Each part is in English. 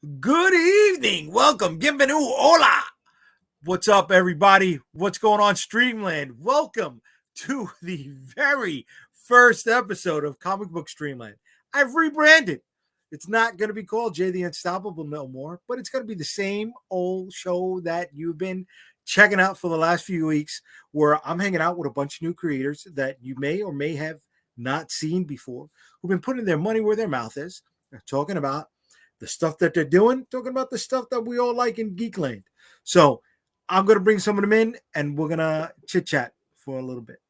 Good evening. Welcome. Bienvenido. Hola. What's up, everybody? What's going on, Streamland? Welcome to the very first episode of Comic Book Streamland. I've rebranded. It's not going to be called Jay the Unstoppable no more, but it's going to be the same old show that you've been checking out for the last few weeks, where I'm hanging out with a bunch of new creators that you may or may have not seen before, who've been putting their money where their mouth is. They're talking about the stuff that they're doing, talking about the stuff that we all like in Geekland. So I'm going to bring some of them in and we're going to chit chat for a little bit.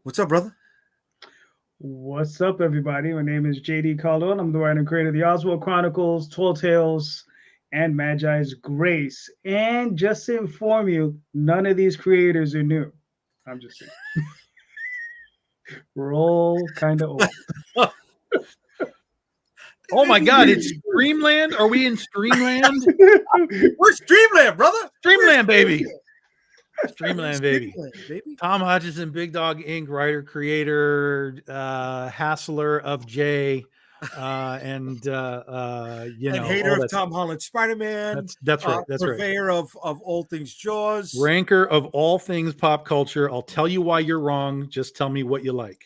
What's up, brother? What's up, everybody? My name is JayDee Calderon. I'm the writer and creator of the Oswald Chronicles, Tall Tales, and Magi's Grace. And just to inform you, none of these creators are new. I'm just saying. We're all kind of old. Oh my God, it's Streamland? Are we in Streamland? We're Streamland, brother. Streamland, baby. Streamland, baby. Tom Hodgson, Big Dog Inc., writer, creator, hassler of Jay, and hater of Tom Holland Spider-Man. That's right. That's right. Purveyor of all things Jaws. Ranker of all things pop culture. I'll tell you why you're wrong. Just tell me what you like.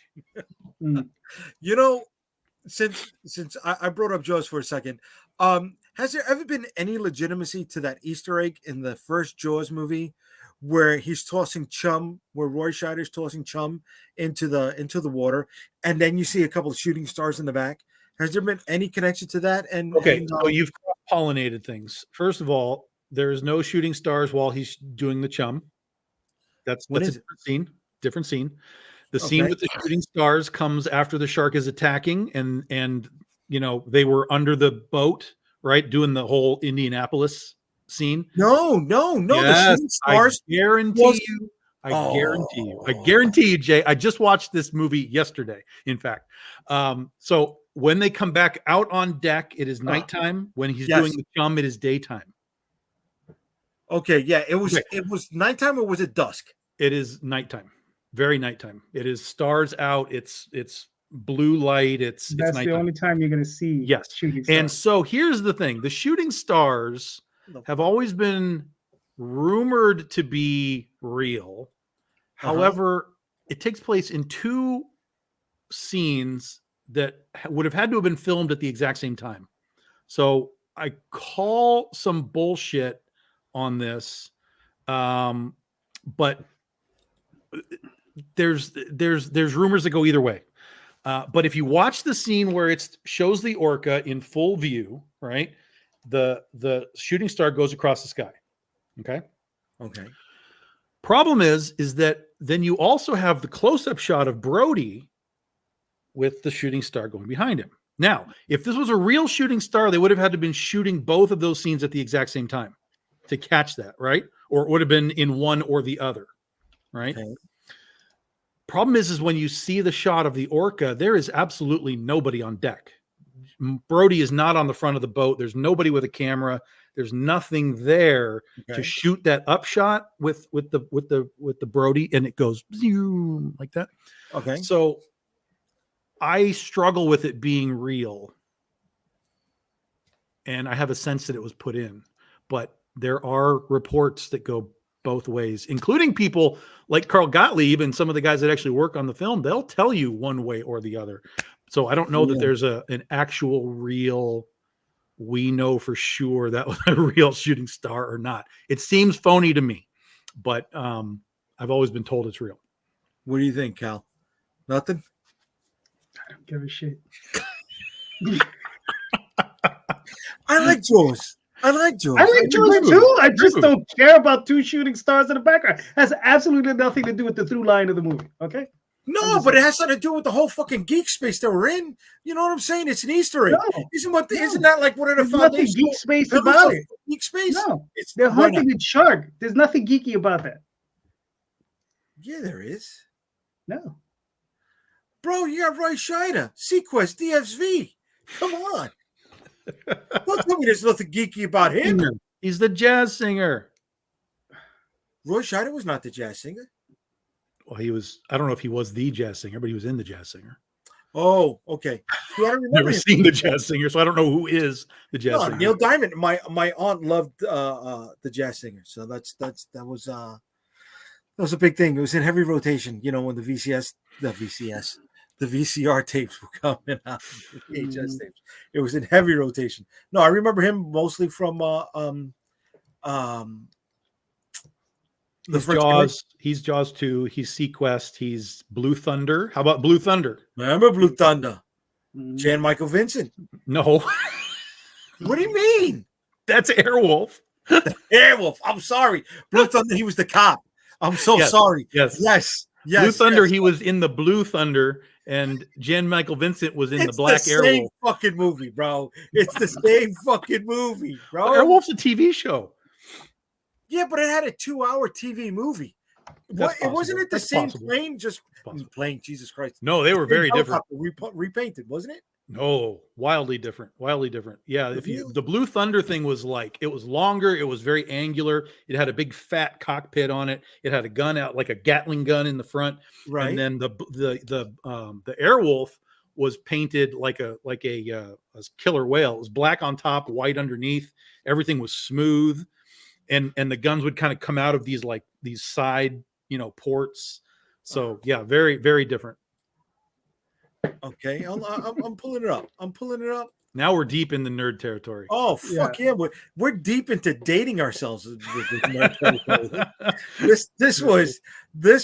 You know, since I brought up Jaws for a second, has there ever been any legitimacy to that Easter egg in the first Jaws movie where he's tossing chum, where Roy Scheider's tossing chum into the water, and then you see a couple of shooting stars in the back? Has there been any connection to that? So you've pollinated things. First of all, there is no shooting stars while he's doing the chum. That's a different scene. The scene with the shooting stars comes after the shark is attacking, and they were under the boat, right, doing the whole Indianapolis scene. No. Yes, the shooting stars. I guarantee you, Jay. I just watched this movie yesterday, in fact. So when they come back out on deck, it is nighttime. When he's doing the chum, it is daytime. Okay, yeah. It was nighttime, or was it dusk? It is nighttime. Very nighttime. It is stars out. It's blue light. That's the only time you're going to see shooting stars. And so here's the thing: the shooting stars have always been rumored to be real. However, it takes place in two scenes that would have had to have been filmed at the exact same time. So I call some bullshit on this, but there's rumors that go either way. But if you watch the scene where it shows the orca in full view, right, the shooting star goes across the sky. Okay. Problem is that then you also have the close-up shot of Brody with the shooting star going behind him. Now, if this was a real shooting star, they would have had to been shooting both of those scenes at the exact same time to catch that, right? Or it would have been in one or the other, right? Okay. Problem is when you see the shot of the orca, there is absolutely nobody on deck. Brody is not on the front of the boat. There's nobody with a camera. There's nothing there to shoot that upshot with the Brody, and it goes like that. Okay. So I struggle with it being real, and I have a sense that it was put in, but there are reports that go both ways, including people like Carl Gottlieb and some of the guys that actually work on the film. They'll tell you one way or the other. So I don't know that there's an actual real, we know for sure that was a real shooting star or not. It seems phony to me, but I've always been told it's real. What do you think, Cal? Nothing? I don't give a shit. I like Jaws. I like Jaws too. I just don't care about two shooting stars in the background. It has absolutely nothing to do with the through line of the movie. Okay. No, but it has something to do with the whole fucking geek space that we're in. You know what I'm saying? It's an Easter egg. No, isn't that like one of the foundations? Nothing geek space about it. Geek space? No, they're hunting a shark. There's nothing geeky about that. Yeah, there is. No. Bro, you got Roy Scheider, Sequest, DFV. Come on. Don't tell me there's nothing geeky about him. He's the jazz singer. Roy Scheider was not the jazz singer. Well, he was. I don't know if he was the jazz singer, but he was in the jazz singer. Oh, okay. See, I don't remember Never him seen from the Jazz Singer, so I don't know who is the Jazz No, Singer. Neil Diamond. My aunt loved the Jazz Singer, so that was a big thing. It was in heavy rotation. You know, when the VCR tapes were coming out, the VHS tapes. It was in heavy rotation. No, I remember him mostly from the He's French Jaws. He's Jaws 2. He's Sequest. He's Blue Thunder. How about Blue Thunder? Remember Blue Thunder? Mhm. Jan Michael Vincent. No, What do you mean? that's Airwolf. Airwolf. I'm sorry. Blue Thunder. He was the cop. I'm so Yes, sorry. yes. Yes. Yes. Blue Thunder. Yes. He was in the Blue Thunder, and Jan Michael Vincent was in the It's Black the same Airwolf. fucking movie, bro. It's the same fucking movie, bro. Airwolf's a TV show. Yeah, but it had a 2-hour TV movie. That's It wasn't possible. it the That's same possible. plane? Just Possible. plane. Jesus Christ. No, they were very different. Repainted, wasn't it? No, wildly different. Wildly different. Yeah, if you Really? the Blue Thunder thing was like it was longer, it was very angular. It had a big fat cockpit on it. It had a gun out like a Gatling gun in the front, Right. and then the Airwolf was painted like a killer whale. It was black on top, white underneath. Everything was smooth, and the guns would kind of come out of these side ports. So yeah, very very different. Okay, I'm pulling it up. I'm pulling it up. Now we're deep in the nerd territory. Oh fuck yeah, we're deep into dating ourselves. This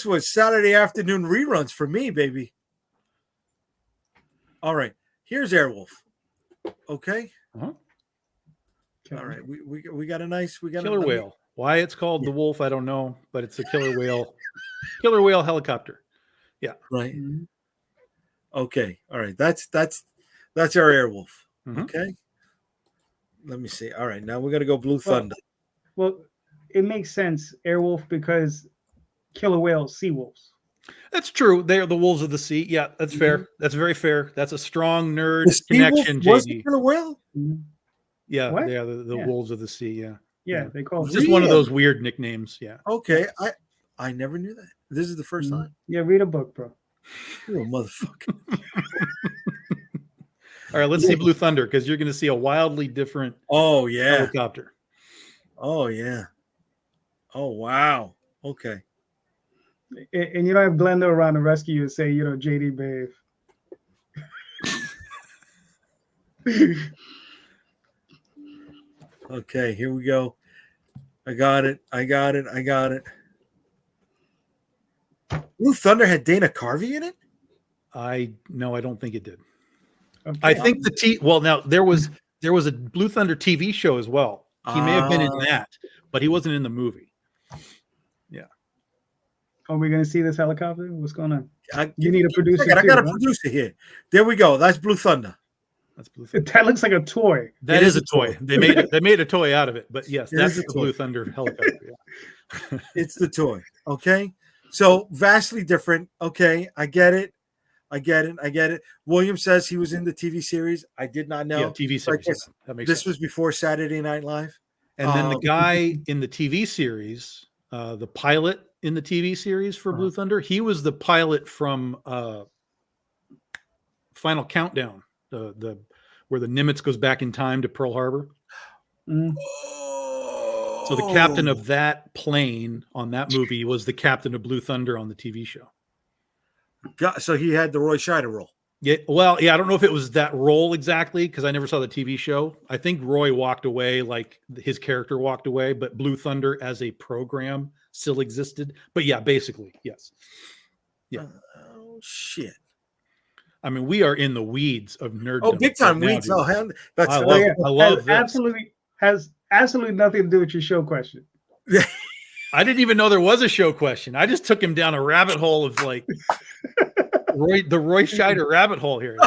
was Saturday afternoon reruns for me, baby. All right, here's Airwolf. Okay. Uh-huh. All right, we got a nice Killer whale. Why it's called the wolf, I don't know, but it's a killer whale. Killer whale helicopter. Yeah. Right. Okay. All right. That's our Airwolf. Mhm. Okay. Let me see. All right. Now we're gonna go Blue Thunder. Well, it makes sense, Airwolf, because killer whales, sea wolves. That's true. They are the wolves of the sea. Yeah, that's fair. That's very fair. That's a strong nerd The sea connection, wolf was the JD. killer whale? Yeah, What? they are the Yeah. wolves of the sea. Yeah. Yeah, Yeah. they call It's it. just one of those weird nicknames. Yeah. Okay. I never knew that. This is the first time. Yeah, read a book, bro. You're a motherfucker. All right, let's see Blue Thunder because you're going to see a wildly different Oh yeah. helicopter. Oh yeah. Oh wow. Okay. And you don't have Glenda around to rescue you and say, JD, babe. Okay, here we go. I got it. Blue Thunder had Dana Carvey in it? No, I don't think it did. Okay. I think now there was a Blue Thunder TV show as well. He may have been in that, but he wasn't in the movie. Yeah. Are we going to see this helicopter? What's going on? You need a producer. I got a huh? producer here. There we go. That's Blue Thunder. That's Blue Thunder. That looks like a toy. That is a toy. They made a toy out of it. But yes, that's the toy. Blue Thunder helicopter. Yeah. It's the toy. Okay. So vastly different. Okay. I get it. William says he was in the TV series. I did not know. Yeah, TV series. Yeah, that makes this sense. was before Saturday Night Live. And then the guy in the TV series, the pilot in the TV series for Blue Thunder, he was the pilot from Final Countdown, the where the Nimitz goes back in time to Pearl Harbor. Mm. So the captain of that plane on that movie was the captain of Blue Thunder on the TV show. So he had the Roy Scheider role. Yeah, well, yeah, I don't know if it was that role exactly because I never saw the TV show. I think Roy walked away, like his character walked away, but Blue Thunder as a program still existed. But yeah, basically, yes. Yeah. Oh shit. I mean, we are in the weeds of nerd. Oh, big time right weeds. now, Oh, dude. that's I love has absolutely nothing to do with your show question. I didn't even know there was a show question. I just took him down a rabbit hole of like the Roy Scheider rabbit hole here.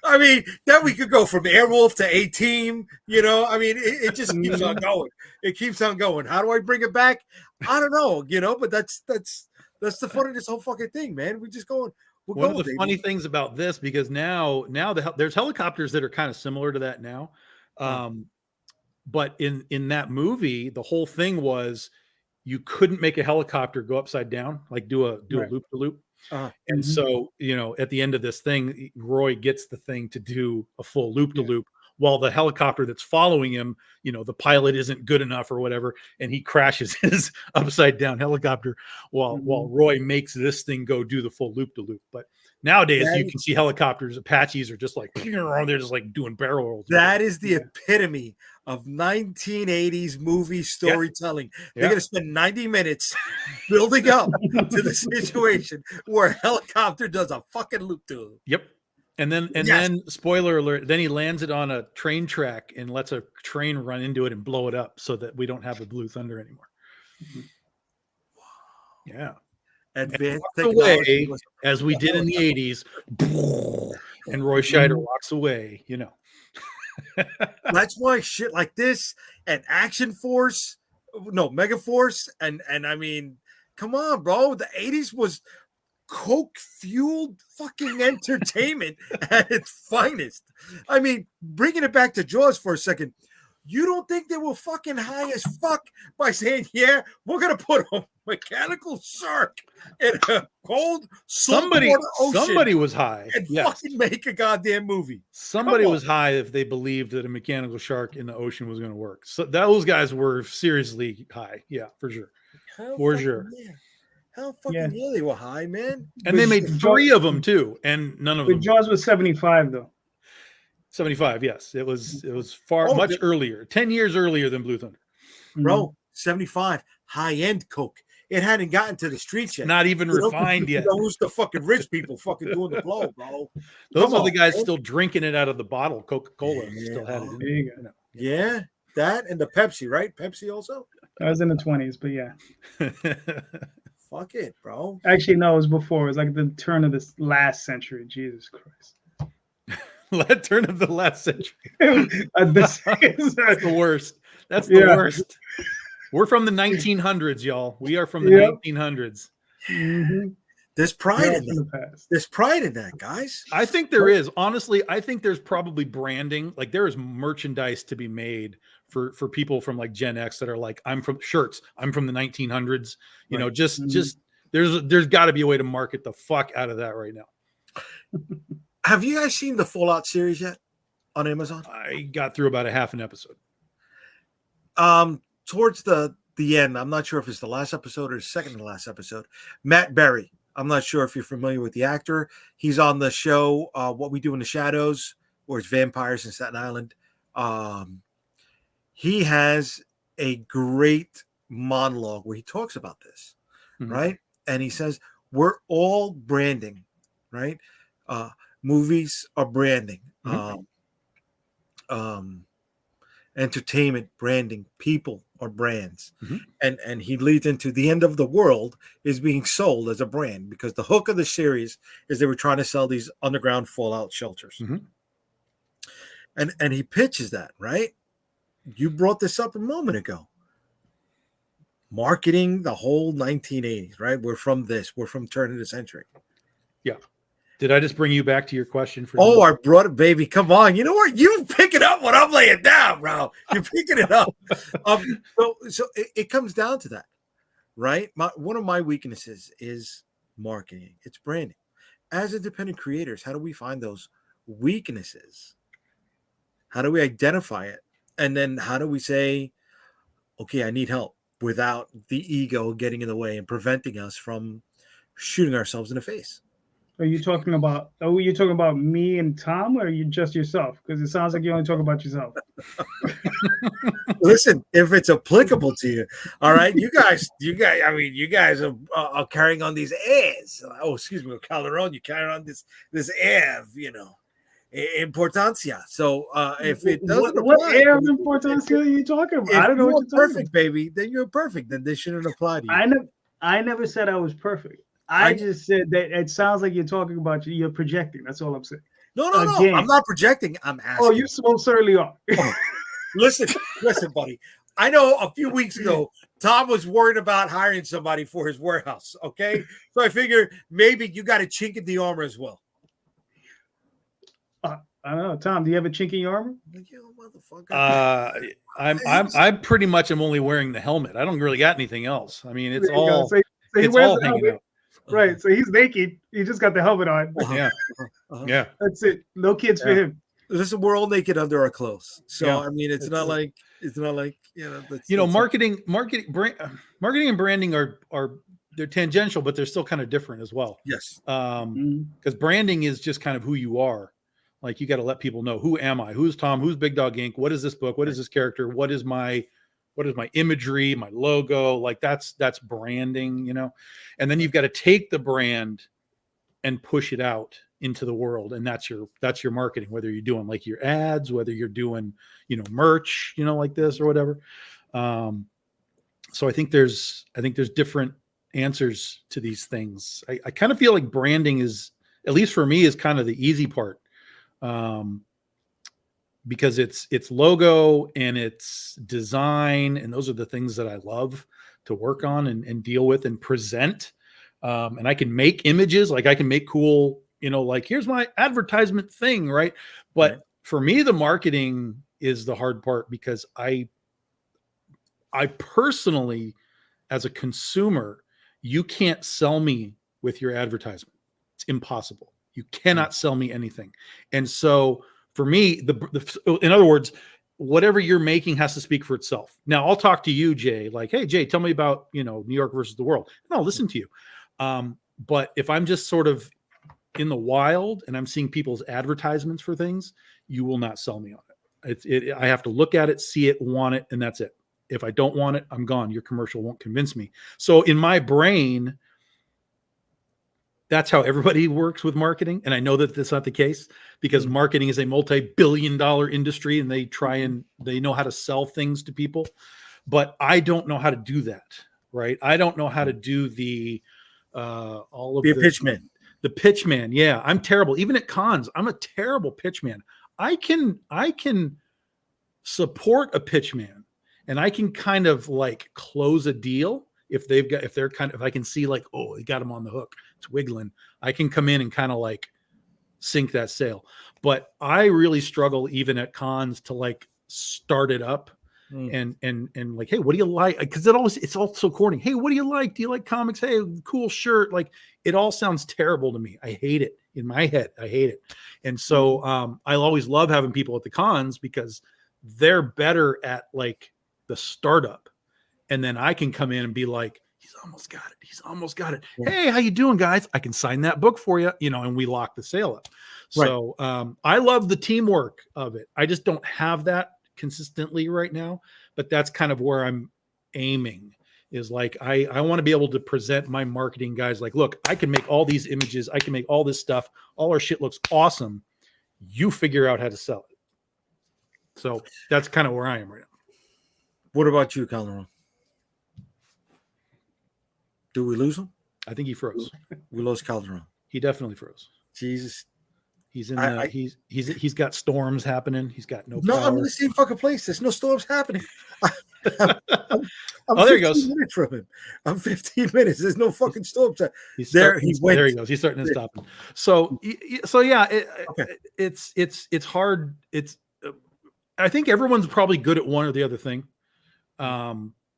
I mean, then we could go from Airwolf to A-Team. I mean, it just keeps on going. It keeps on going. How do I bring it back? I don't know. But that's the fun of this whole fucking thing, man. We just going. One of the funny things about this, because now there's helicopters that are kind of similar to that now. But in that movie, the whole thing was you couldn't make a helicopter go upside down, like do a loop to loop. And Mhm. so, at the end of this thing, Roy gets the thing to do a full loop to loop while the helicopter that's following him, the pilot isn't good enough or whatever. And he crashes his upside down helicopter while Roy makes this thing go do the full loop to loop. But nowadays you can see helicopters, Apaches are just like, they're just like doing barrel rolls. That is the epitome of 1980s movie storytelling. They're going to spend 90 minutes building up to the situation where a helicopter does a fucking loop to him. Yep. And then spoiler alert, then he lands it on a train track and lets a train run into it and blow it up so that we don't have a Blue Thunder anymore. Yeah. Advanced away as we did in the 80s. And Roy Scheider walks away, That's why shit like this and Action Force, Mega Force, and I mean, come on, bro. The 80s was coke-fueled fucking entertainment at its finest. I mean, bringing it back to Jaws for a second, you don't think they were fucking high as fuck by saying, yeah, we're going to put a mechanical shark in a cold saltwater ocean. Somebody was high. And fucking make a goddamn movie. Somebody was high if they believed that a mechanical shark in the ocean was going to work. So those guys were seriously high. Yeah, for sure. Hell fucking yeah, they were high, man. And they made 3 of them too, and none of them. Jaws was 75 though. 75, yes. It was much earlier, 10 years earlier than Blue Thunder. Bro, 75, high-end coke. It hadn't gotten to the streets yet. Not even refined yet. Those the fucking rich people fucking doing the blow, bro. Those are the guys still drinking it out of the bottle. Coca-Cola still had it in there. You go. Yeah, that and the Pepsi, right? Pepsi also? I was in the 20s, but yeah. Fuck it, bro. Actually, no, it was before. It was like the turn of this last century. Jesus Christ. Turn of the last century. That's the worst. That's the worst. We're from the 1900s, y'all. We are from the 1900s. Mm-hmm. There's pride in that. There's pride in that, guys. I think there is. Honestly, I think there's probably branding. Like there is merchandise to be made for people from like Gen X that are like, I'm from the 1900s. Just there's got to be a way to market the fuck out of that right now. Have you guys seen the Fallout series yet on Amazon? I got through about a half an episode. Towards the end, I'm not sure if it's the last episode or the second to last episode. Matt Berry. I'm not sure if you're familiar with the actor. He's on the show What We Do in the Shadows, where it's vampires in Staten Island. He has a great monologue where he talks about this, right? And he says, we're all branding, right? Movies are branding. Entertainment, branding, people are brands. And he leads into the end of the world is being sold as a brand because the hook of the series is they were trying to sell these underground fallout shelters. And he pitches that, right? You brought this up a moment ago. Marketing the whole 1980s, right? We're from turn of the century. Yeah. Did I just bring you back to your question? I brought it, baby. Come on. You know what? You picking up what I'm laying down, bro. You're picking it up. So it comes down to that, right? One of my weaknesses is marketing. It's branding. As independent creators, how do we find those weaknesses? How do we identify it? And then how do we say, okay, I need help without the ego getting in the way and preventing us from shooting ourselves in the face? Are you talking about me and Tom, or are you just yourself? Because it sounds like you only talk about yourself. Listen, if it's applicable to you, all right, you guys, I mean, you guys are carrying on these airs. Oh, excuse me, Calderon, you carry on this air of, importancia. So if it doesn't what air of importancia are you talking about? I don't know what you're perfect, baby. Then you're perfect. Then they shouldn't apply to you. I never said I was perfect. I just said that it sounds like you're talking about you're projecting. That's all I'm saying. No. I'm not projecting. I'm asking. Oh, you most certainly are. Listen, buddy. I know a few weeks ago, Tom was worried about hiring somebody for his warehouse. Okay. So I figured maybe you got a chink in the armor as well. I don't know. Tom, do you have a chink in your armor? You motherfucker. I'm pretty much I'm only wearing the helmet. I don't really got anything else. I mean, it's all. So it's all hanging out. Right. So he's naked. He just got the helmet on. Yeah. Yeah. That's it. No kids for Yeah. him. Listen, we're all naked under our clothes. So Yeah. I mean, it's That's not it. like that's, marketing and branding are they're tangential, but they're still kind of different as well. yes. Because branding is just kind of who you are. Like you got to let people know, who am I? Who's Tom? Who's Big Dog Inc? What is this book? What is this character? What is my imagery, my logo? Like that's branding, and then you've got to take the brand and push it out into the world. And that's your marketing, whether you're doing like your ads, whether you're doing, merch, like this or whatever. So I think there's different answers to these things. I kind of feel like branding is, at least for me, is kind of the easy part. Because it's logo and it's design, and those are the things that I love to work on and deal with and present. And I can make images, like I can make cool, like here's my advertisement thing, right? But for me, the marketing is the hard part, because I personally, as a consumer, you can't sell me with your advertisement. It's impossible. You cannot sell me anything. And so for me, in other words, whatever you're making has to speak for itself. Now I'll talk to you, Jay, like, hey, Jay, tell me about, New York versus the world. And I'll listen to you. But if I'm just sort of in the wild and I'm seeing people's advertisements for things, you will not sell me on it. I have to look at it, see it, want it, and that's it. If I don't want it, I'm gone. Your commercial won't convince me. So in my brain, that's how everybody works with marketing. And I know that that's not the case, because marketing is a multi-billion-dollar industry, and they know how to sell things to people. But I don't know how to do that, right? I don't know how to do the pitchman. The pitchman, yeah, I'm terrible. Even at cons, I'm a terrible pitchman. I can support a pitchman, and I can kind of like close a deal if I can see like, oh, they got him on the hook, it's wiggling. I can come in and kind of like sink that sale. But I really struggle even at cons to like start it up and like, hey, what do you like? Because it's all so corny. Hey, what do you like? Do you like comics? Hey, cool shirt. Like, it all sounds terrible to me. I hate it in my head. I hate it. And so I always love having people at the cons, because they're better at like the startup. And then I can come in and be like, he's almost got it. He's almost got it. Yeah. Hey, how you doing, guys? I can sign that book for you, and we lock the sale up. Right. So I love the teamwork of it. I just don't have that consistently right now, but that's kind of where I'm aiming, is like, I want to be able to present my marketing guys like, look, I can make all these images. I can make all this stuff. All our shit looks awesome. You figure out how to sell it. So that's kind of where I am right now. What about you, Calderon? Do we lose him? I think he froze. We lost Calderon. He definitely froze. Jesus. He's in he's got storms happening. He's got no power. I'm in the same fucking place. There's no storms happening. I'm there he goes. Minutes from him. I'm 15 minutes. There's no fucking storms. There he goes. He's starting to stop him. So yeah, it's hard. I think everyone's probably good at one or the other thing.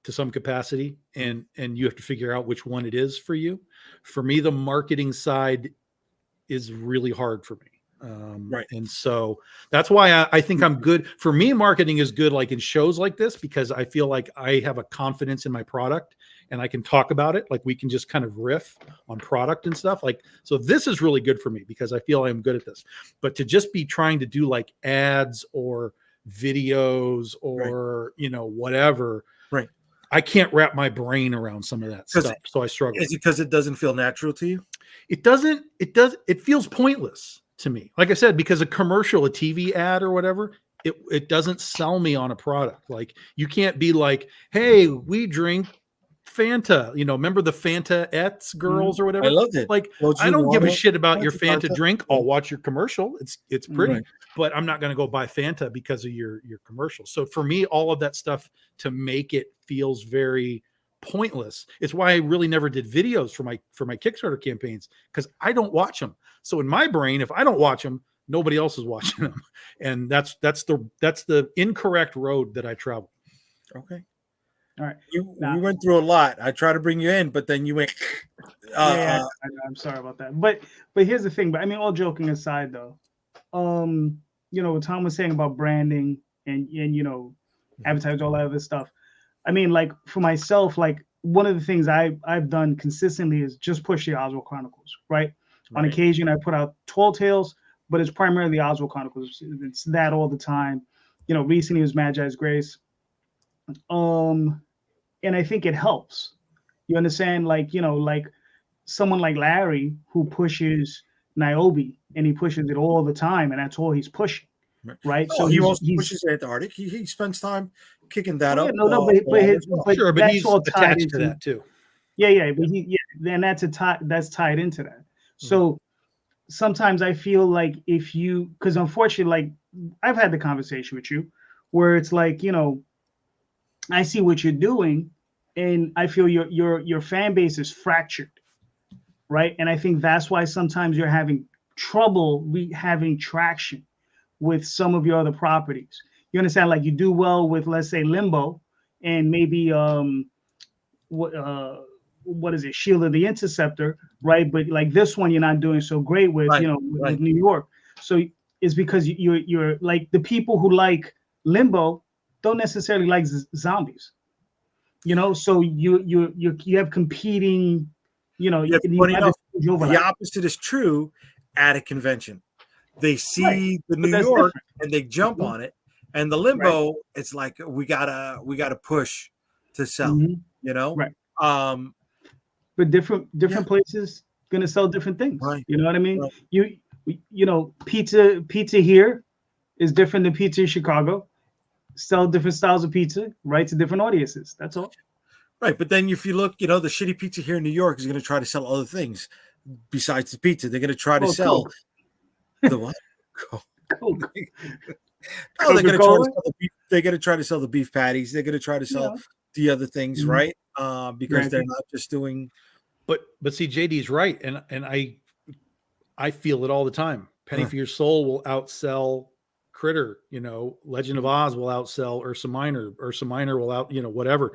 To some capacity, and you have to figure out which one it is for you. For me, the marketing side is really hard for me. Right. And so that's why I think I'm good. For me, marketing is good, like in shows like this, because I feel like I have a confidence in my product and I can talk about it. Like we can just kind of riff on product and stuff. Like, so this is really good for me because I feel I'm good at this. But to just be trying to do like ads or videos or, whatever. Right. I can't wrap my brain around some of that stuff. So I struggle. Is it because it doesn't feel natural to you? It feels pointless to me. Like I said, because a commercial, a TV ad or whatever, it doesn't sell me on a product. Like you can't be like, hey, we drink Fanta, remember the Fanta-ettes girls or whatever? I loved it. Like, I don't give a shit about your Fanta drink. I'll watch your commercial. It's pretty, but I'm not going to go buy Fanta because of your commercial. So for me, all of that stuff to make it feels very pointless. It's why I really never did videos for my Kickstarter campaigns, because I don't watch them. So in my brain, if I don't watch them, nobody else is watching them. And that's the incorrect road that I travel. Okay. All right. We went through a lot. I tried to bring you in, but then you went. I'm sorry about that. But here's the thing. But I mean, all joking aside, though, what Tom was saying about branding and advertise all that other stuff. I mean, like for myself, like one of the things I've done consistently is just push the Oswald Chronicles, right? On occasion, I put out Tall Tales, but it's primarily Oswald Chronicles. It's that all the time. Recently it was Magi's Grace. And I think it helps. You understand? Like, like someone like Larry who pushes Niobe and he pushes it all the time, and that's all he's pushing. Right. Oh, so he also pushes Antarctic. He spends time kicking that up. Sure, but he's all attached to that too. Yeah. But then that's tied into that. So sometimes I feel like because unfortunately, like I've had the conversation with you where it's like, I see what you're doing and I feel your fan base is fractured. Right. And I think that's why sometimes you're having trouble having traction with some of your other properties. You understand? Like you do well with, let's say, Limbo and maybe what is it, Shield of the Interceptor, right? But like this one, you're not doing so great with, with New York. So it's because you're like the people who like Limbo don't necessarily like zombies, So you have competing, the opposite is true at a convention. They see the New York and they jump on it, and the Limbo, it's like we gotta push to sell, Right. But different places gonna sell different things. Right. You know what I mean? Right. Pizza here is different than pizza in Chicago. Sell different styles of pizza, right, to different audiences. That's all. Right, but then if you look, the shitty pizza here in New York is going to try to sell other things besides the pizza. They're going to try to sell the what? Coke. No, they're going to try to sell the beef. They're going to try to sell the beef patties. They're going to try to sell the other things, right? Because they're not just doing. But see, JD's right, and I feel it all the time. Penny for Your Soul will outsell Critter. Legend of Oz will outsell Ursa Minor. Ursa Minor will whatever.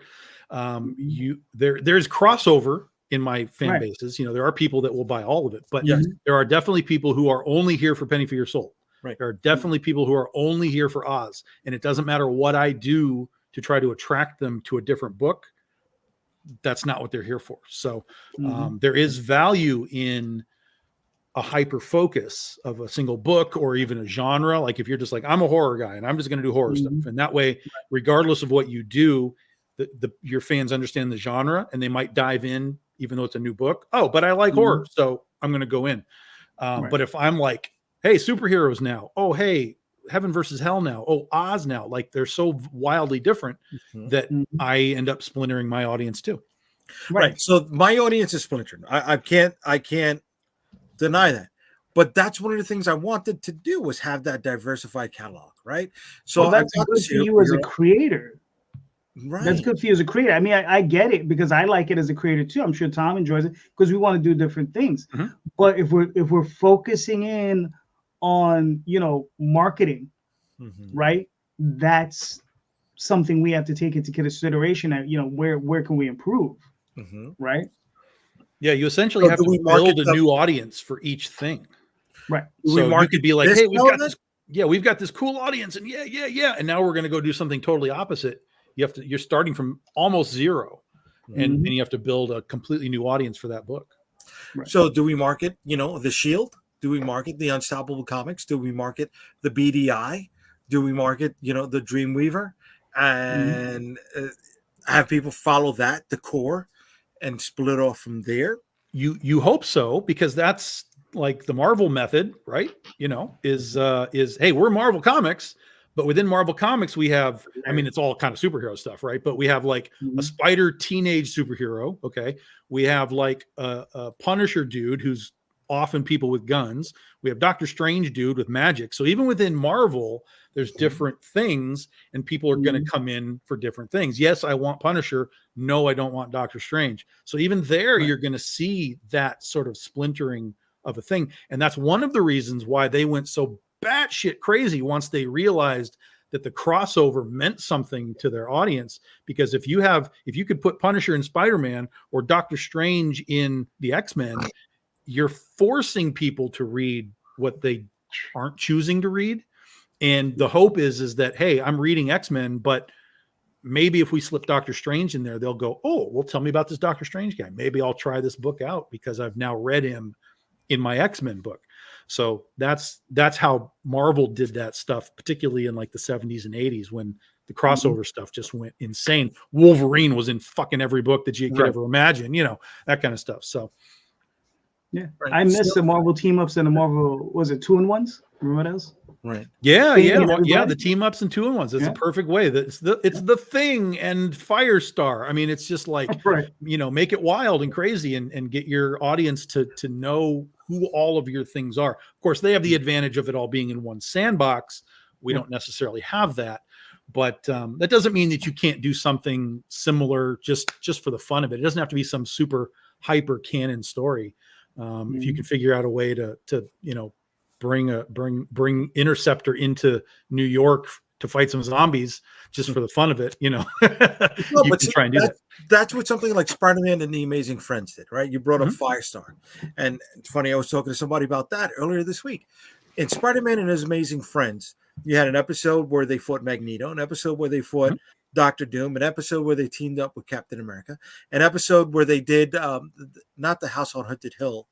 There's crossover in my fan bases. There are people that will buy all of it, but there are definitely people who are only here for Penny for Your Soul. Right. There are definitely people who are only here for Oz, and it doesn't matter what I do to try to attract them to a different book. That's not what they're here for. So there is value in a hyper focus of a single book or even a genre. Like if you're just like, I'm a horror guy and I'm just going to do horror stuff. And that way, regardless of what you do, your fans understand the genre and they might dive in, even though it's a new book. Oh, but I like horror, so I'm going to go in. But if I'm like, hey, superheroes now. Oh, hey, Heaven versus Hell now. Oh, Oz now. Like they're so wildly different that I end up splintering my audience too. Right. So my audience is splintered. I can't deny that. But that's one of the things I wanted to do was have that diversified catalog, right? So that's good for you as a creator. Right. That's good for you as a creator. I mean, I get it because I like it as a creator too. I'm sure Tom enjoys it because we want to do different things. But if we're focusing in on marketing, right? That's something we have to take into consideration. That where can we improve, right? Yeah, you essentially have to build a new audience for each thing, right? So you could be like, hey, we've got this cool audience, and and now we're going to go do something totally opposite. You're starting from almost zero, and you have to build a completely new audience for that book. Right. So do we market, the Shield? Do we market the Unstoppable Comics? Do we market the BDI? Do we market, the Dreamweaver? And have people follow that, the core, and split off from there? You hope so, because that's like the Marvel method, right? Is hey, we're Marvel Comics. But within Marvel Comics, we have, I mean, it's all kind of superhero stuff, right? But we have like a spider teenage superhero. Okay. We have like a Punisher dude who's often people with guns. We have Doctor Strange dude with magic. So even within Marvel, there's different things and people are going to come in for different things. Yes, I want Punisher. No, I don't want Doctor Strange. So even there, you're going to see that sort of splintering of a thing. And that's one of the reasons why they went so batshit crazy once they realized that the crossover meant something to their audience, because if you could put Punisher in Spider-Man or Doctor Strange in the X-Men, you're forcing people to read what they aren't choosing to read. And the hope is that, hey, I'm reading X-Men, but maybe if we slip Doctor Strange in there, they'll go, oh, well, tell me about this Doctor Strange guy. Maybe I'll try this book out because I've now read him in my X-Men book. So that's how Marvel did that stuff, particularly in like the 70s and 80s when the crossover stuff just went insane. Wolverine was in fucking every book that you could ever imagine, that kind of stuff. So yeah, I miss the Marvel team ups and the Marvel, was it 2-in-1s? Remember those? Right. Yeah. The team ups and 2-in-1s. That's a perfect way. It's the Thing and Firestar. I mean, it's just like, make it wild and crazy and get your audience to know who all of your things are. Of course, they have the advantage of it all being in one sandbox. We don't necessarily have that, but that doesn't mean that you can't do something similar just for the fun of it. It doesn't have to be some super hyper canon story. If you can figure out a way to bring Interceptor into New York to fight some zombies just for the fun of it, you can try and do that. That's what something like Spider-Man and the Amazing Friends did, right? You brought up Firestar. And it's funny, I was talking to somebody about that earlier this week. In Spider-Man and His Amazing Friends, you had an episode where they fought Magneto, an episode where they fought Doctor Doom, an episode where they teamed up with Captain America, an episode where they did not the House on Haunted Hill.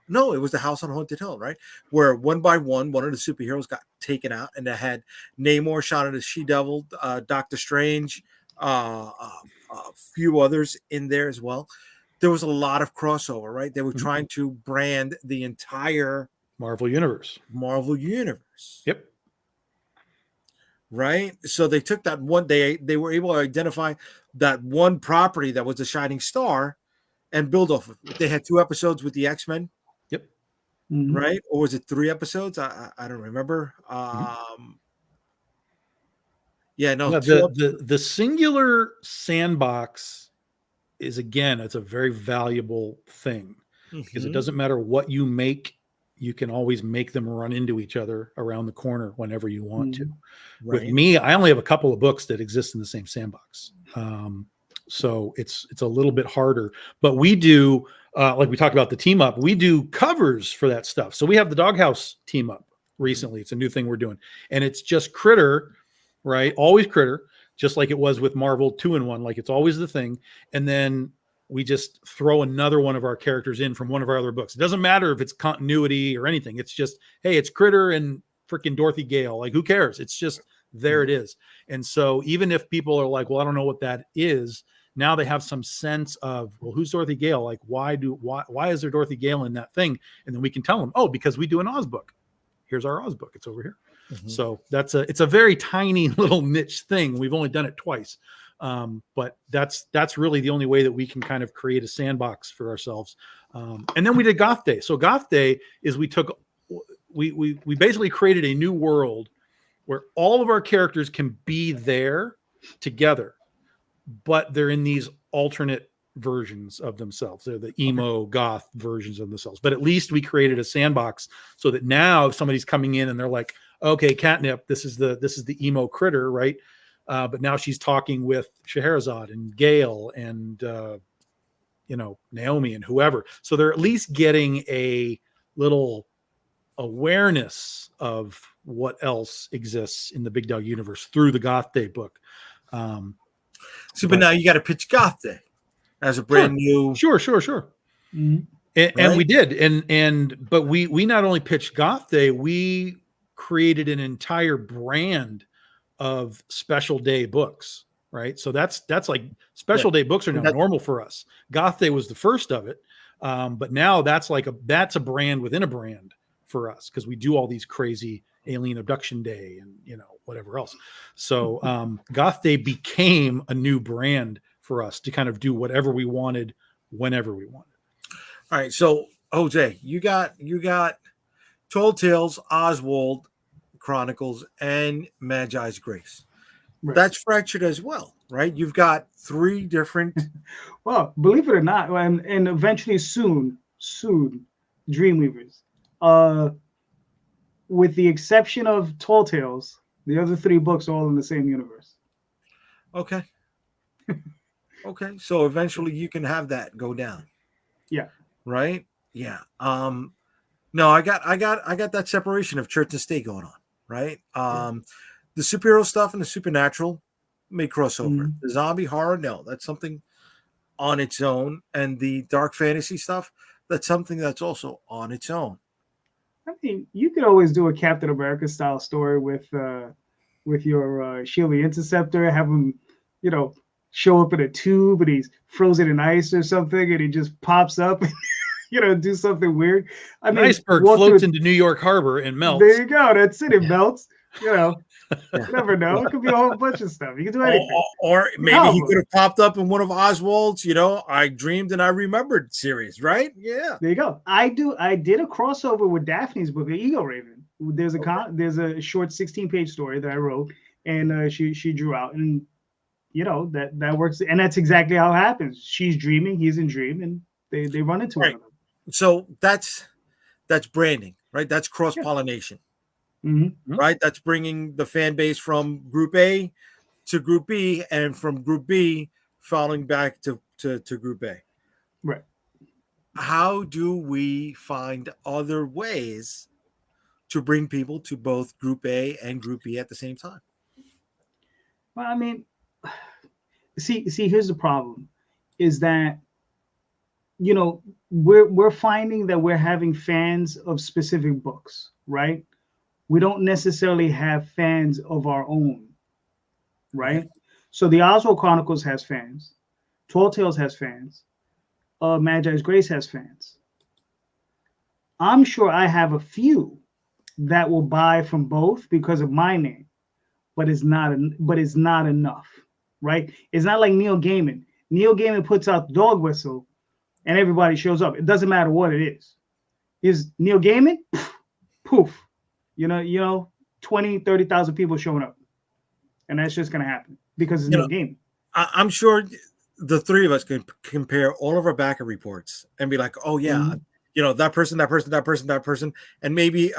No, it was the House on Haunted Hill, right? Where one by one of the superheroes got taken out, and they had Namor shot at a She-Devil, Doctor Strange, a few others in there as well. There was a lot of crossover, right? They were trying to brand the entire Marvel Universe. Yep. Right? So they took that one, they were able to identify that one property that was the shining star and build off of it. They had 2 episodes with the X-Men. Yep. Right? Or was it 3 episodes? I don't remember. The singular sandbox is, again, it's a very valuable thing because it doesn't matter what you make. You can always make them run into each other around the corner whenever you want to. Right. With me, I only have a couple of books that exist in the same sandbox. So it's a little bit harder, but we do, like we talked about the team up, we do covers for that stuff. So we have the Doghouse team up recently. It's a new thing we're doing, and it's just Critter, right? Always Critter, just like it was with Marvel 2-in-1, like it's always the Thing. And then we just throw another one of our characters in from one of our other books. It doesn't matter if it's continuity or anything. It's just, hey, it's Critter and freaking Dorothy Gale. Like, who cares? It's just, there it is. And so even if people are like, well, I don't know what that is, now they have some sense of, well, who's Dorothy Gale? Like, why is there Dorothy Gale in that thing? And then we can tell them, oh, because we do an Oz book. Here's our Oz book. It's over here. So it's a very tiny little niche thing. We've only done it twice. But that's really the only way that we can kind of create a sandbox for ourselves. And then we did Goth Day. So Goth Day is we basically created a new world where all of our characters can be there together, but they're in these alternate versions of themselves. They're the emo goth versions of themselves. But at least we created a sandbox so that now if somebody's coming in and they're like, okay, Catnip, this is the emo Critter, right? But now she's talking with Scheherazade and Gale and Naomi and whoever. So they're at least getting a little awareness of what else exists in the Big Dog universe through the Goth Day book. But now you got to pitch Goth Day as a brand new. Sure. And we did. But we not only pitched Goth Day, we created an entire brand of special day books, right? So that's like special day books are now normal for us. Goth Day was the first of it. But now that's a brand within a brand for us because we do all these crazy alien abduction day and whatever else. So Goth Day became a new brand for us to kind of do whatever we wanted whenever we wanted. All right. So Jose, you got Tall Tales, Oswald Chronicles, and Magi's Grace. Right. That's fractured as well, right? You've got 3 different. Well, believe it or not, and eventually soon, Dreamweavers. With the exception of Tall Tales, The other 3 books are all in the same universe. Okay. Okay. So eventually you can have that go down. Yeah. Right? Yeah. No, I got that separation of church and state going on, right? The superhero stuff and the supernatural may cross over. Mhm. The zombie horror, no, that's something on its own. And the dark fantasy stuff, that's something that's also on its own. I mean, you could always do a Captain America style story with your Shield the Interceptor, have him, you know, show up in a tube and he's frozen in ice or something, and he just pops up, do something weird. I An mean, iceberg walk floats through. into New York Harbor and melts. There you go. That's it. It Yeah. melts. You Yeah. never know. It could be a whole bunch of stuff. You can do Or, anything. or maybe No, he but- could have popped up in one of Oswald's, I Dreamed and I Remembered series, right? Yeah. There you go. I did a crossover with Daphne's book, The Ego Raven. There's a short 16-page story that I wrote, and she drew out, and that works, and that's exactly how it happens. She's dreaming, he's in dream, and they run into one Right. another. So that's branding, right? That's cross pollination, Mm-hmm. right? That's bringing the fan base from Group A to Group B, and from Group B falling back to Group A. Right. How do we find other ways to bring people to both Group A and Group B at the same time? Well, I mean, see, here's the problem, is that we're finding that we're having fans of specific books, right? We don't necessarily have fans of our own, right? Okay. So the Oswald Chronicles has fans, Tall Tales has fans, Magi's Grace has fans. I'm sure I have a few that will buy from both because of my name, but it's not enough, right? It's not like Neil Gaiman. Neil Gaiman puts out Dog Whistle and everybody shows up. It doesn't matter what it is. Is Neil Gaiman? Poof. 20, 30,000 people showing up. And that's just going to happen because it's Neil Gaiman. I'm sure the three of us can compare all of our backer reports and be like, oh, yeah, that person, and maybe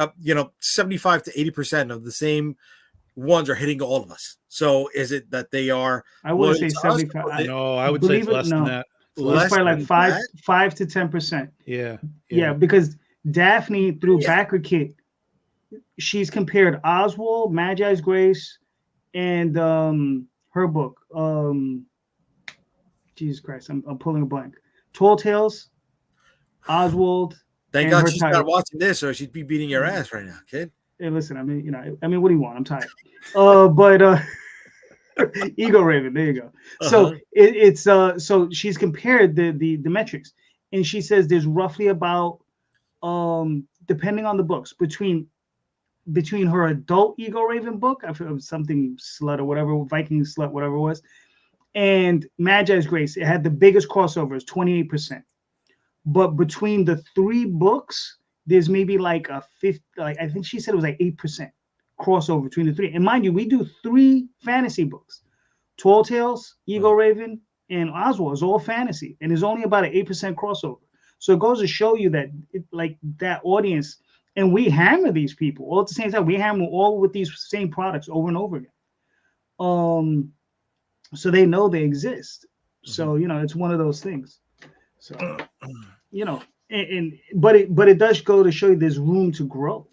75 to 80% of the same ones are hitting all of us. So is it that they are? I wouldn't say 75. No, I would say it's less than that. It's probably like 5 to 10%. Yeah. Because Daphne through Backer Kit, she's compared Oswald, Magi's Grace, and her book. Jesus Christ, I'm pulling a blank. Tall Tales, Oswald. Thank God she's not watching this, or she'd be beating your ass right now, kid. Hey, listen, I mean, what do you want? I'm tired. But Ego Raven, there you go. So it's so she's compared the metrics, and she says there's roughly about depending on the books between her adult Ego Raven book, I feel something slut or whatever, Viking slut, whatever it was, and Magi's Grace, it had the biggest crossovers, 28%. But between the 3 books, there's maybe like a 50, like I think she said it was like 8% crossover between the 3. And mind you, we do 3 fantasy books. Tall Tales, Ego Raven, and Oswald is all fantasy. And there's only about an 8% crossover. So it goes to show you that that audience, and we hammer these people all at the same time. We hammer all with these same products over and over again. So they know they exist. So, it's one of those things. So, but it does go to show you there's room to grow.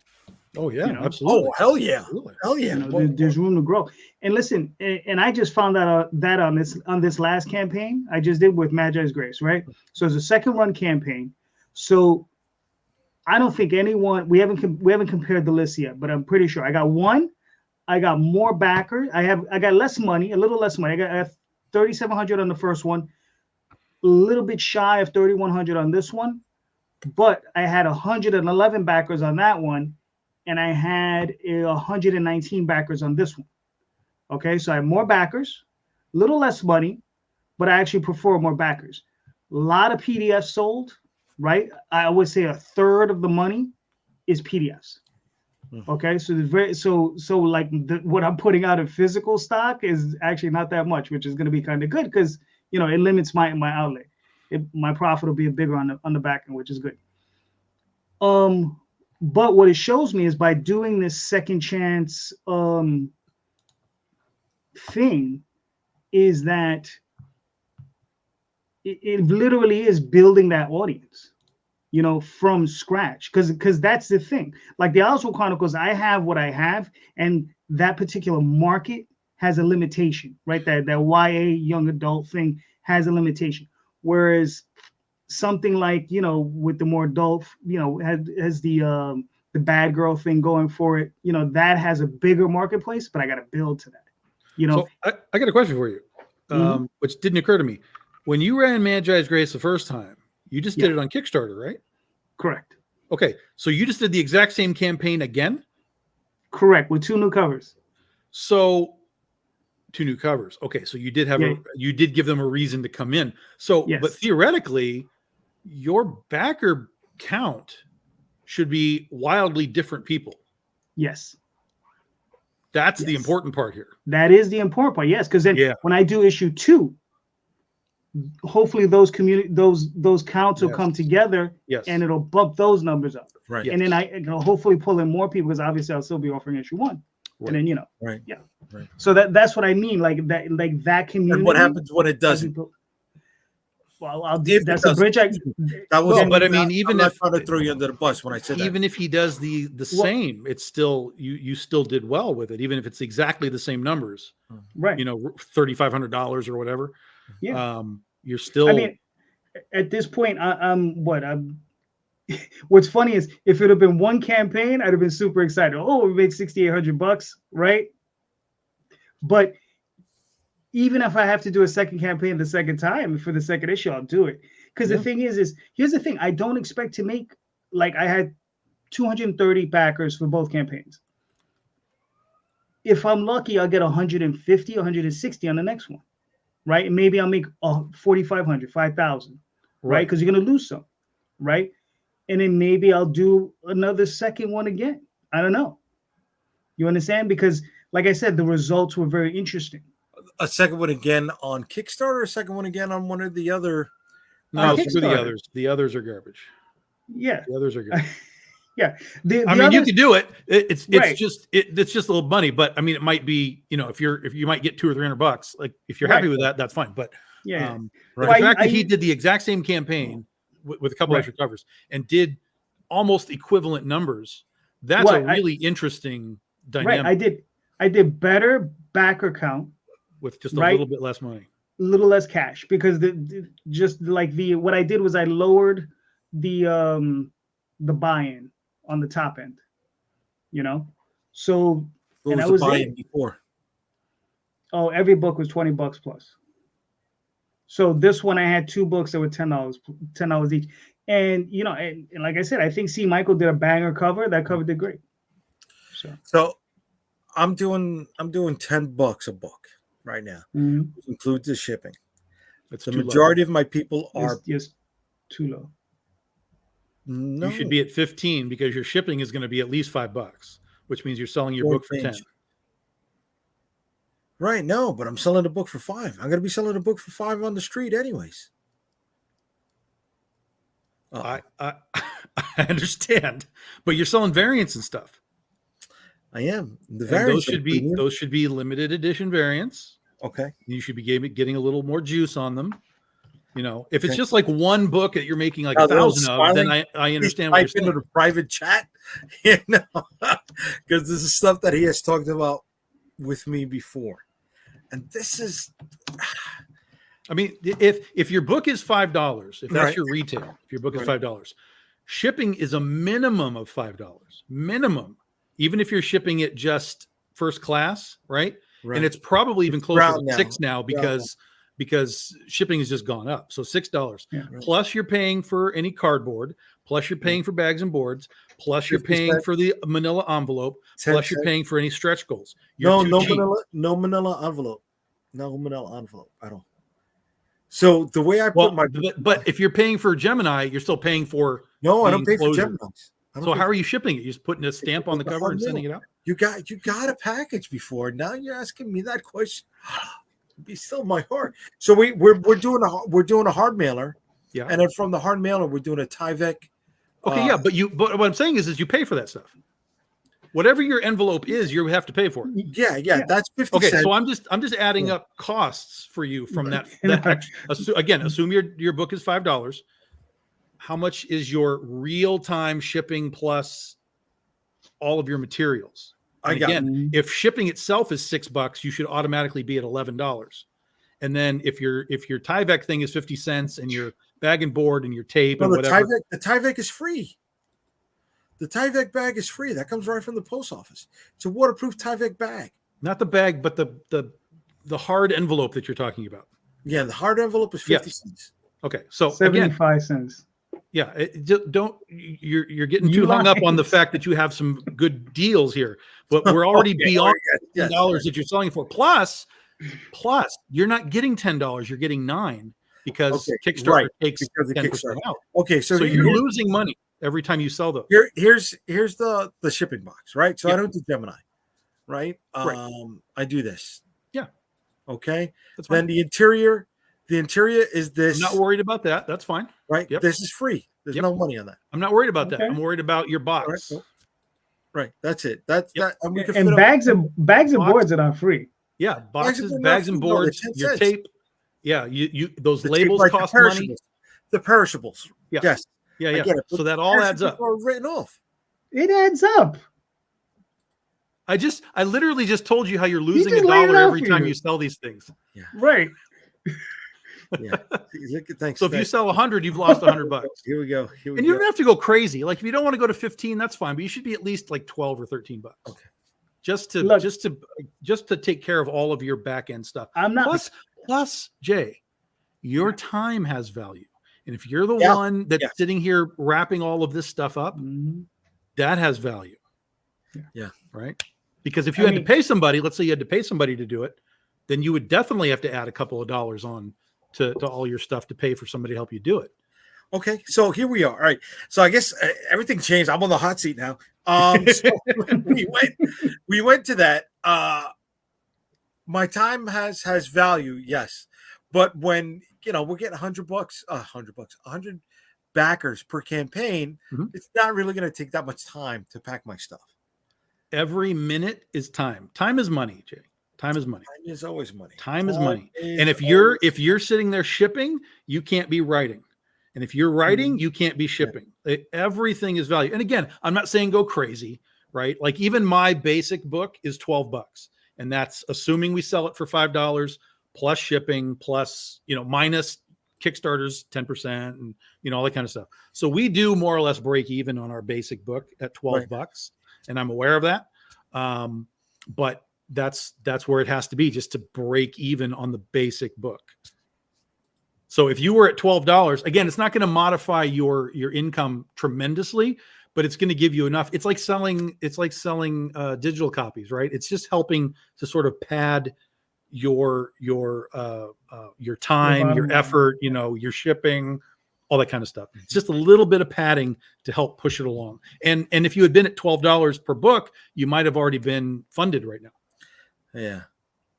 Oh yeah, absolutely. Oh hell yeah, hell yeah. There's room to grow. And listen, and I just found out that on this last campaign I just did with Magi's Grace, right? So it's a second run campaign. So I don't think anyone we haven't compared the list yet, but I'm pretty sure I got more backers. I got less money, a little less money. I got 3,700 on the first one, a little bit shy of 3,100 on this one, but I had 111 backers on that one, and I had 119 backers on this one. Okay, so I have more backers, a little less money, but I actually prefer more backers. A lot of PDFs sold, right? I would say a third of the money is PDFs. Okay, so like what I'm putting out in physical stock is actually not that much, which is going to be kind of good because it limits my outlay. My profit will be bigger on the back end, which is good. But what it shows me is by doing this second chance thing is that it literally is building that audience, from scratch. Because that's the thing. Like the Oswald Chronicles, I have what I have, and that particular market has a limitation, right? That YA young adult thing has a limitation. Whereas something like, with the more adult, has the bad girl thing going for it, that has a bigger marketplace, but I got to build to that, So I got a question for you, which didn't occur to me. When you ran Magi's Grace the first time, you just did it on Kickstarter, right? Correct. Okay. So you just did the exact same campaign again? Correct. With 2 new covers. So 2 new covers. Okay. So you did have you did give them a reason to come in. So, but theoretically, your backer count should be wildly different people. Yes. That's the important part here. That is the important part. Yes. Because then when I do issue 2, hopefully those counts will come together and it'll bump those numbers up. Right. And then it'll hopefully pull in more people, because obviously I'll still be offering issue 1. Right. And then, right. Yeah. Right. So that's what I mean. Like that community. And what happens when it doesn't? Well, that's a bridge. But I mean, even if I'm trying to throw you under the bus when I said even if he does the same, it's still you still did well with it, even if it's exactly the same numbers, right? $3,500 or whatever. Yeah. You're still. I mean, at this point, what's funny is if it had been one campaign, I'd have been super excited. Oh, we made $6,800, right? But even if I have to do a second campaign the second time for the second issue, I'll do it. Because the thing is here's the thing. I don't expect to make, like, I had 230 backers for both campaigns. If I'm lucky, I'll get 150, 160 on the next one, right? And maybe I'll make 4,500, 5,000, right? Because you're going to lose some, right? And then maybe I'll do another second one again. I don't know. You understand? Because, like I said, the results were very interesting. A second one again on Kickstarter, or a second one again on one of the other? No, screw the others. The others are garbage. Yeah. The others are garbage. Yeah. I mean, you could do it. It's just a little money, but I mean, it might be, if you might get $200 or $300. Like, if you're happy with that, that's fine. But the fact that he did the exact same campaign with a couple extra covers and did almost equivalent numbers, that's a really interesting dynamic. Right. I did better backer count with just a little bit less money, a little less cash, because what I did was I lowered the buy-in on the top end, So what was the buy-in before? Oh, every book was $20 plus. So this one I had 2 books that were $10 each, and and like I said, I think C. Michael did a banger cover. That cover did great. So I'm doing $10 a book right now, which includes the shipping. That's the majority of my people are just too low. No, you should be at 15 because your shipping is going to be at least $5, which means you're selling your book for 10. Right, no, but I'm selling the book for 5. I'm going to be selling the book for 5 on the street anyways. I understand, but you're selling variants and stuff. I am. The variants those should be limited edition variants. Okay. You should be getting a little more juice on them. If it's just like one book that you're making like 1,000 of, then I understand what you're saying. Into the private chat, because this is stuff that he has talked about with me before, and this is. I mean, if your book is $5, if that's your retail, if your book is $5, shipping is a minimum of $5. Minimum, even if you're shipping it just first class, right? And it's probably even closer to $6 now because shipping has just gone up. So $6 plus you're paying for any cardboard, plus you're paying for bags and boards, plus you're paying for the manila envelope, plus you're paying for any stretch goals. No manila envelope. No manila envelope. I don't. So the way I put but if you're paying for Gemini, you're still paying for. No, I don't pay for Gemini. So how are you shipping it? You're just putting a stamp on the cover and sending it out? You got a package before. Now you're asking me that question. Be still my heart. So we're doing a hard mailer. Yeah. And then from the hard mailer, we're doing a Tyvek. Okay, but what I'm saying is you pay for that stuff. whatever your envelope is, you have to pay for it. Yeah. That's 50 Okay, cents. so I'm just adding up costs for you from that. Assume your book is $5. How much is your real-time shipping plus all of your materials? And again, if shipping itself is $6, you should automatically be at $11. And then if your Tyvek thing is 50 cents and your bag and board and your tape and whatever, the Tyvek is free. The Tyvek bag is free. That comes right from the post office. It's a waterproof Tyvek bag. Not the bag, but the hard envelope that you're talking about. Yeah, the hard envelope is 50 cents. Okay, so 75 cents. Yeah, you're getting too hung up on the fact that you have some good deals here, but we're already beyond $10 that you're selling for. Plus, you're not getting $10, you're getting $9 because Kickstarter takes 10% out. Okay, so you're losing money every time you sell those. Here's the shipping box, right? So I don't do Gemini, right? I do this. Yeah. Okay. Then the interior is this. I'm not worried about that. That's fine. Right. Yep. This is free. There's no money on that. I'm not worried about that. I'm worried about your box. Right. That's it. That's that. And bags and boards are not free. Yeah. Boxes, bags and boards, your tape. Yeah. You those labels cost money. The perishables. Yeah. Yes. Yeah. So that all adds up. Are written off. It adds up. I literally just told you how you're losing $1 every time you sell these things. Yeah. Right. Yeah. Thanks. So if you sell 100, you've lost $100. Here we go. And you don't have to go crazy. Like if you don't want to go to 15, that's fine. But you should be at least like 12 or 13 bucks. Okay. Just to take care of all of your back end stuff. I'm not. Plus, Jay, your time has value. And if you're the one that's sitting here wrapping all of this stuff up, that has value. Yeah. Right. Because if you had to pay somebody, let's say you had to pay somebody to do it, then you would definitely have to add a couple of dollars on to all your stuff to pay for somebody to help you do it. Okay, so here we are. All right, so I guess everything changed. I'm on the hot seat now. So we went to that. My time has value, yes, but when we're getting $100, $100 backers per campaign, it's not really going to take that much time to pack my stuff. Every minute is time. Time is money, Jay. Time is money. Time is always money. Time is money. And if you're sitting there shipping, you can't be writing. And if you're writing, you can't be shipping. Everything is value. And again, I'm not saying go crazy, right? Like even my basic book is $12. And that's assuming we sell it for $5 plus shipping, plus, minus Kickstarter's 10% and all that kind of stuff. So we do more or less break even on our basic book at $12. And I'm aware of that. But that's where it has to be, just to break even on the basic book. So if you were at $12, again, it's not going to modify your income tremendously, but it's going to give you enough. It's like selling digital copies, right? It's just helping to sort of pad your time, your effort, your shipping, all that kind of stuff. It's just a little bit of padding to help push it along. And if you had been at $12 per book, you might have already been funded right now. Yeah.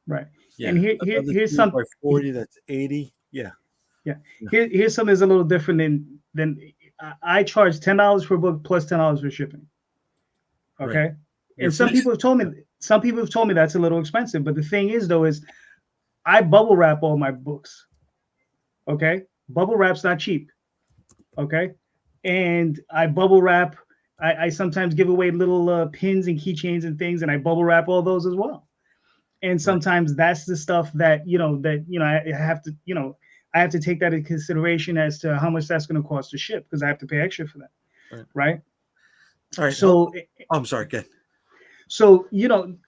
Right. Yeah. And here's something. 40, that's 80. Yeah. Yeah. Here's something that's a little different than I charge $10 per book plus $10 for shipping. Okay. Right. And some people have told me that's a little expensive. But the thing is, though, is I bubble wrap all my books. Okay. Bubble wrap's not cheap. Okay. And I bubble wrap. I sometimes give away little pins and keychains and things, and I bubble wrap all those as well. And sometimes that's the stuff that I have to take that into consideration as to how much that's going to cost to ship, because I have to pay extra for that. Right. All right. So I'm sorry. Good. So, the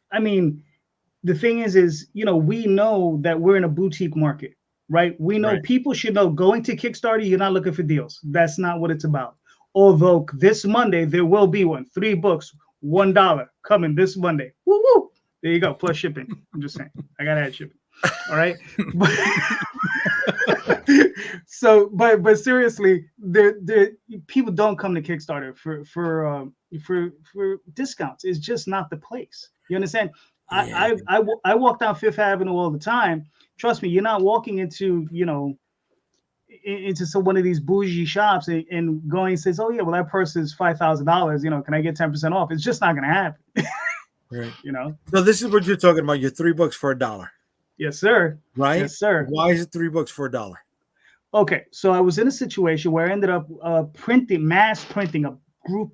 thing is, we know that we're in a boutique market, right? We know people should know going to Kickstarter, you're not looking for deals. That's not what it's about. Although this Monday, there will be one, 3 books, $1 coming this Monday. Woo woo. There you go. Plus shipping. I'm just saying, I got to add shipping. All right. But seriously, people don't come to Kickstarter for discounts. It's just not the place. You understand? Yeah. I walk down Fifth Avenue all the time. Trust me, you're not walking into into one of these bougie shops and going and says, "Oh yeah, well that purse is $5,000. You know, can I get 10% off?" It's just not going to happen. Right. You know. So this is what you're talking about. You're $3 for $1. Yes, sir. Right. Yes, sir. Why is it $3 for $1? Okay, so I was in a situation where I ended up mass printing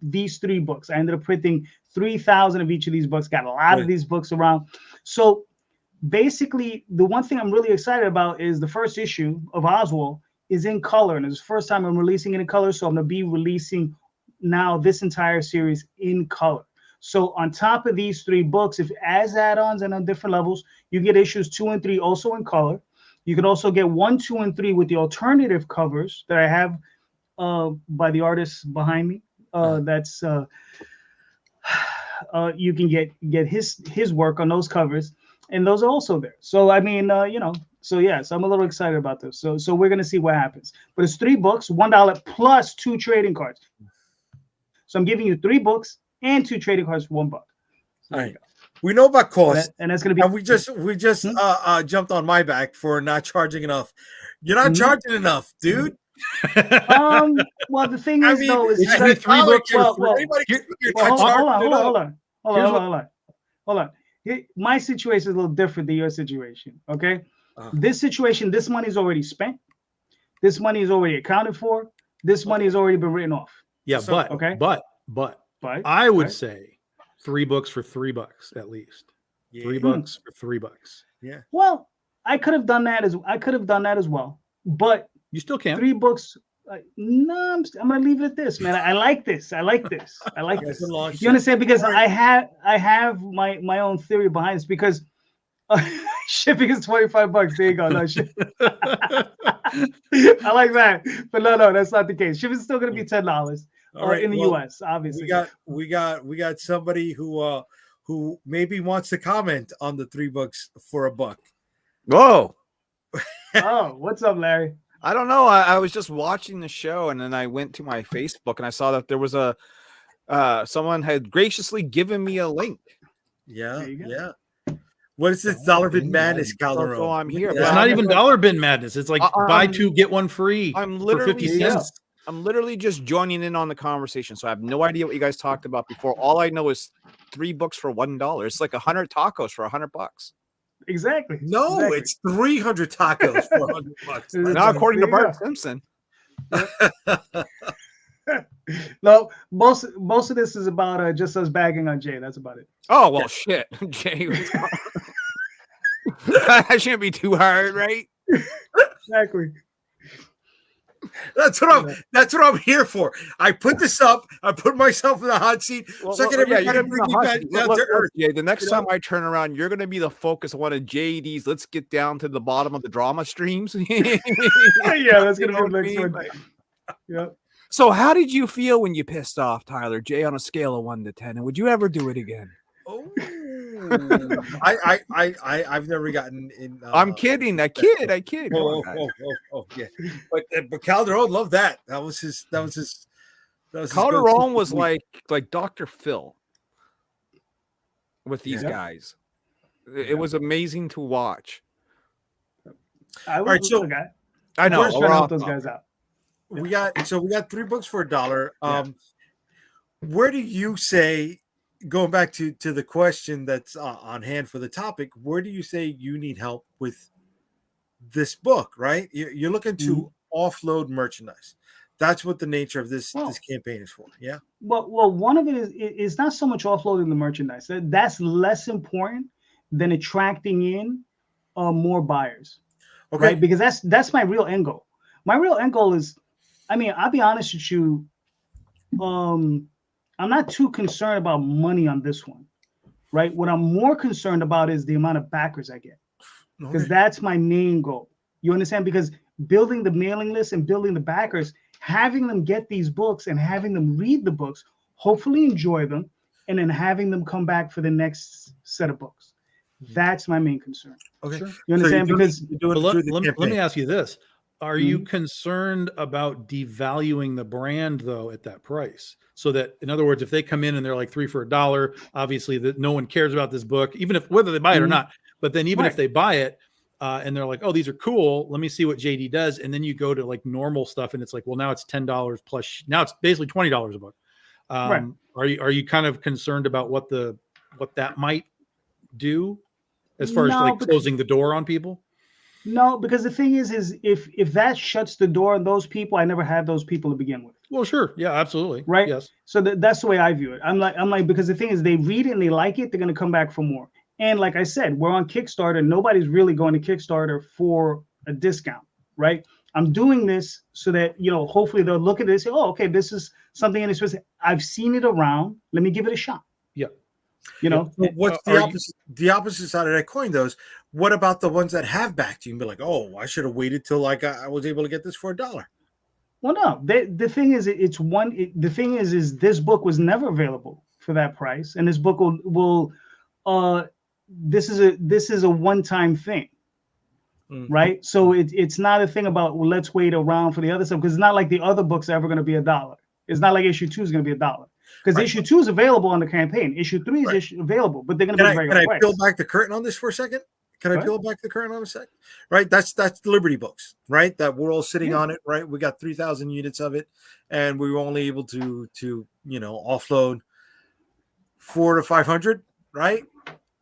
these 3 books. I ended up printing 3,000 of each of these books. Got a lot of these books around. So basically, the one thing I'm really excited about is the first issue of Oswald is in color, and it's the first time I'm releasing it in color. So I'm going to be releasing now this entire series in color. So on top of these 3 books, if as add-ons and on different levels, you get issues 2 and 3 also in color. You can also get 1, 2, and 3 with the alternative covers that I have by the artists behind me. That's you can get his work on those covers, and those are also there. So I mean, you know, so yeah, so I'm a little excited about this. So we're gonna see what happens. But it's 3 books, $1 plus 2 trading cards. So I'm giving you 3 books and 2 trading cards for $1. So all right. We know about cost, and that's going to be. And we just jumped on my back for not charging enough. You're not charging enough, dude. Well, the thing is, though, is $3 Well, hold on. My situation is a little different than your situation. Okay, this situation, this money is already spent. This money is already accounted for. This money has already been written off. Yeah, so, but I would say 3 books for $3 at least. Yeah. $3 for $3. Yeah. Well, I could have done that as well, but you still can. 3 books. No, I'm gonna leave it at this, man. I like this. I like this. You understand? Because I have my own theory behind this. Because shipping is $25. There you go. No, I like that, but no, that's not the case. Shipping is still gonna be $10. In the U.S., obviously. We got somebody who maybe wants to comment on the $3 for $1. Whoa! Oh, what's up, Larry? I don't know. I was just watching the show, and then I went to my Facebook, and I saw that there was someone had graciously given me a link. Yeah. What is this dollar bin madness, Calderon? So I'm here. It's not even dollar bin madness. It's like buy 2 get 1 free. I'm literally for 50 cents. I'm literally just joining in on the conversation, so I have no idea what you guys talked about before. All I know is 3 books for $1. It's like 100 tacos for $100. Exactly. No, exactly. It's 300 tacos for $100. Not according to Bart Simpson. No, most of this is about just us bagging on Jay. That's about it. Oh well, shit, Jay. That shouldn't be too hard, right? Exactly. That's what I'm here for. I put this up. I put myself in the hot seat so I can bring you back down to earth. Yeah, the next time I turn around, you're going to be the focus of one of JD's. Let's get down to the bottom of the drama streams. Yeah, that's going to be the next one. Yeah. So, how did you feel when you pissed off Tyler Jay on a scale of 1 to 10? And would you ever do it again? Oh, I've never gotten in. I'm kidding. I kid. Oh, yeah. But Calderon loved that. That was his. Calderon was like Dr. Phil with these guys. It was amazing to watch. I know. We're trying to help those guys out. We got $3 for $1. Where do you say? Going back to the question that's on hand for the topic, where do you say you need help with this book, right? You're looking to offload merchandise. That's what the nature of this campaign is for. Yeah. Well, one of it is not so much offloading the merchandise. That's less important than attracting in more buyers. Okay. Right? Because that's my real end goal. My real end goal is, I mean, I'll be honest with you. I'm not too concerned about money on this one, right? What I'm more concerned about is the amount of backers I get, because that's my main goal. You understand? Because building the mailing list and building the backers, having them get these books and having them read the books, hopefully enjoy them, and then having them come back for the next set of books. That's my main concern. Okay. Sure. You understand? Let me ask you this. Are you concerned about devaluing the brand, though, at that price? So that, in other words, if they come in and they're like 3 for $1, obviously that no one cares about this book, even if whether they buy it or not. But then even if they buy it, and they're like, oh, these are cool. Let me see what JD does. And then you go to like normal stuff, and it's like, well, now it's $10 plus. Now it's basically $20 a book. Right. Are you kind of concerned about what that might do as far as No, like because- closing the door on people? No, because the thing is if that shuts the door on those people, I never had those people to begin with. Well, sure. Yeah, absolutely. Right. Yes. So that's the way I view it. I'm like, because the thing is, they read it and they like it, they're going to come back for more. And like I said, we're on Kickstarter. Nobody's really going to Kickstarter for a discount, right? I'm doing this so that, hopefully they'll look at it and say, oh, okay, this is something in this. I've seen it around. Let me give it a shot. Yeah. What's the opposite side of that coin, though? Is what about the ones that have backed you and be like, oh, I should have waited till like I was able to get this for $1? Well, no, the thing is, the thing is this book was never available for that price. And this book will this is a one-time thing. Right. So it's not a thing about, well, let's wait around for the other stuff, because it's not like the other books are ever going to be $1. It's not like issue 2 is going to be $1, because issue 2 is available on the campaign. Issue 3 is available, but they're going to be regular price. Can I peel back the curtain on this for a second? Can I peel back the curtain on a sec? Right. That's Liberty Books, right? That we're all sitting on it, right? We got 3,000 units of it, and we were only able to offload 400 to 500, right?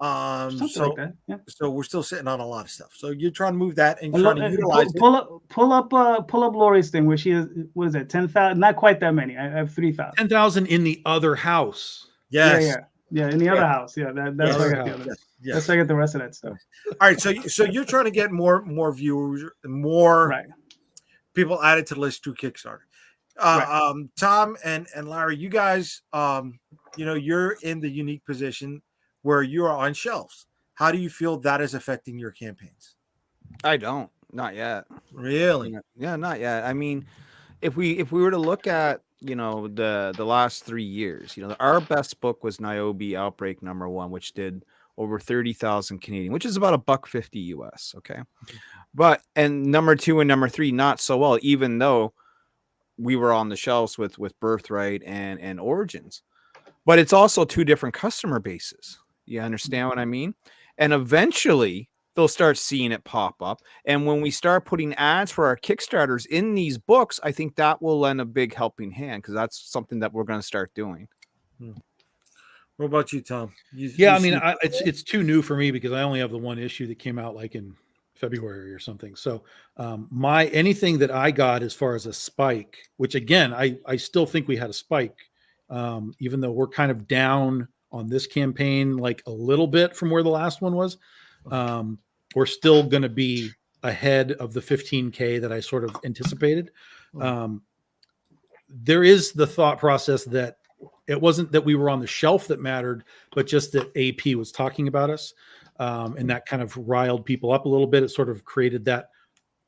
Something like that. Yeah. So we're still sitting on a lot of stuff. So you're trying to move that and trying to utilize pull up Lori's thing, where she is. What is that? 10,000? Not quite that many. I have 3,000. 10,000 in the other house. Yes. Yeah. In the other house. Yeah. That's where I got the other. Yes. That's where I get the rest of that stuff. All right. So you're trying to get more viewers, more people added to the list through Kickstarter. Tom and Larry, you guys, you're in the unique position where you are on shelves. How do you feel that is affecting your campaigns? I don't, not yet. Really? Yeah, not yet. I mean, if we were to look at, the last 3 years, our best book was Niobe Outbreak #1, which did over 30,000 Canadian, which is about $1.50 US. Okay. But, and #2 and #3, not so well, even though we were on the shelves with Birthright and Origins, but it's also 2 different customer bases. You understand what I mean? And eventually they'll start seeing it pop up. And when we start putting ads for our Kickstarters in these books, I think that will lend a big helping hand, because that's something that we're going to start doing. What about you, Tom? It's too new for me, because I only have the one issue that came out like in February or something. So anything that I got as far as a spike, which again, I still think we had a spike, even though we're kind of down on this campaign, like a little bit from where the last one was. We're still going to be ahead of the 15K that I sort of anticipated. There is the thought process that it wasn't that we were on the shelf that mattered, but just that AP was talking about us. And that kind of riled people up a little bit. It sort of created that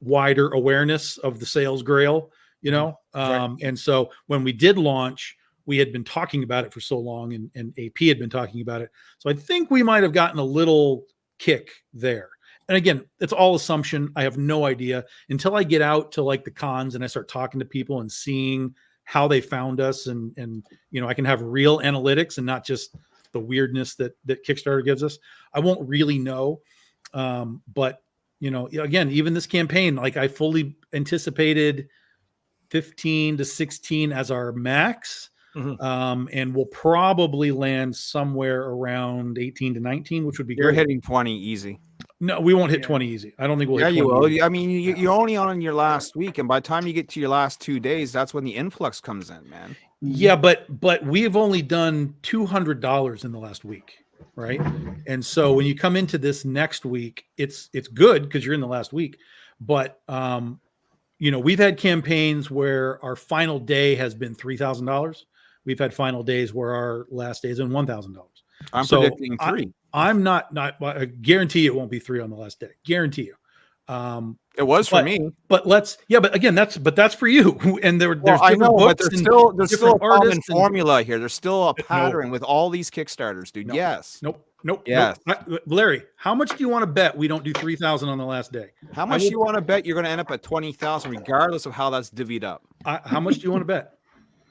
wider awareness of the sales grail, And so when we did launch, we had been talking about it for so long, and AP had been talking about it. So I think we might have gotten a little kick there. And again, it's all assumption. I have no idea until I get out to like the cons and I start talking to people and seeing how they found us. And I can have real analytics and not just the weirdness that Kickstarter gives us. I won't really know. But again, even this campaign, like I fully anticipated 15 to 16 as our max. And we'll probably land somewhere around 18 to 19, which would be You're great. hitting 20 easy. No, we won't hit 20 easy. I don't think we'll hit 20 you will. easy. I mean, you're only on your last week, and by the time you get to your last 2 days, that's when the influx comes in, man. Yeah, but we've only done $200 in the last week, right? And so when you come into this next week, it's good because you're in the last week. But we've had campaigns where our final day has been $3,000. We've had final days where our last day has been $1,000. I'm predicting 3. I'm not. I guarantee it won't be 3 on the last day. Guarantee you. It was for me. But but again, that's for you. And there's I know, but there's still a common formula here. There's still a pattern with all these Kickstarters, dude. No, yes. Nope. Yes. Larry, how much do you want to bet we don't do 3,000 on the last day? How much do you want to bet you're going to end up at 20,000, regardless of how that's divvied up? How much do you want to bet?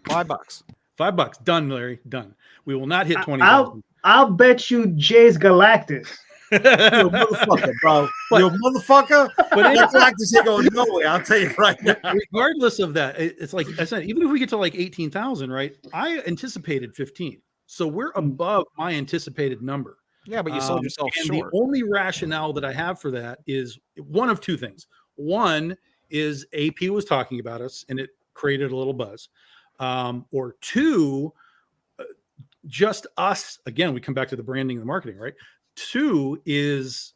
$5. $5. Done, Larry. Done. We will not hit 20,000. I'll bet you Jay's Galactus. You're a motherfucker, bro. You're a motherfucker. But that practice ain't going nowhere. I'll tell you right now. Regardless of that, it's like I said, even if we get to like 18,000, right? I anticipated 15, so we're above my anticipated number. Yeah, but you sold yourself and short. The only rationale that I have for that is one of two things. One is AP was talking about us, and it created a little buzz. Or two, just us. Again, we come back to the branding and the marketing, right? Two is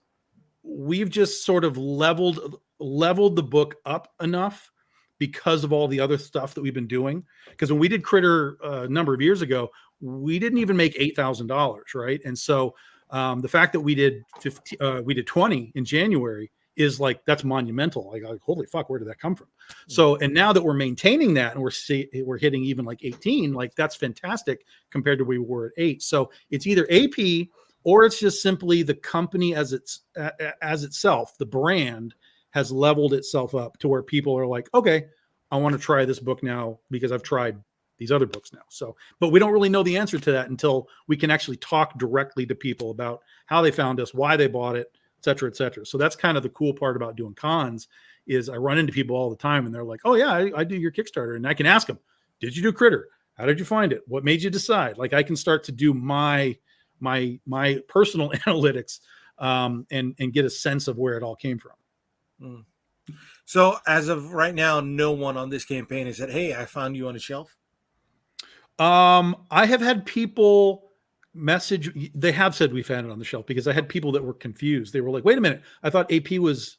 we've just sort of leveled the book up enough because of all the other stuff that we've been doing. Because when we did Critter a number of years ago, we didn't even make $8,000, right? And so the fact that we did 20 in January is like, that's monumental. Like, holy fuck, where did that come from? So, and now that we're maintaining that and we're hitting even like 18, like that's fantastic compared to where we were at 8. So it's either AP or it's just simply the company as itself, the brand has leveled itself up to where people are like, okay, I want to try this book now because I've tried these other books now. So, but we don't really know the answer to that until we can actually talk directly to people about how they found us, why they bought it, et cetera, et cetera. So that's kind of the cool part about doing cons is I run into people all the time and they're like, oh yeah, I do your Kickstarter. And I can ask them, did you do Critter? How did you find it? What made you decide? Like I can start to do my personal analytics and get a sense of where it all came from. So as of right now, no one on this campaign has said, hey, I found you on a shelf. I have had people message. They have said we found it on the shelf because I had people that were confused. They were like, wait a minute. I thought AP was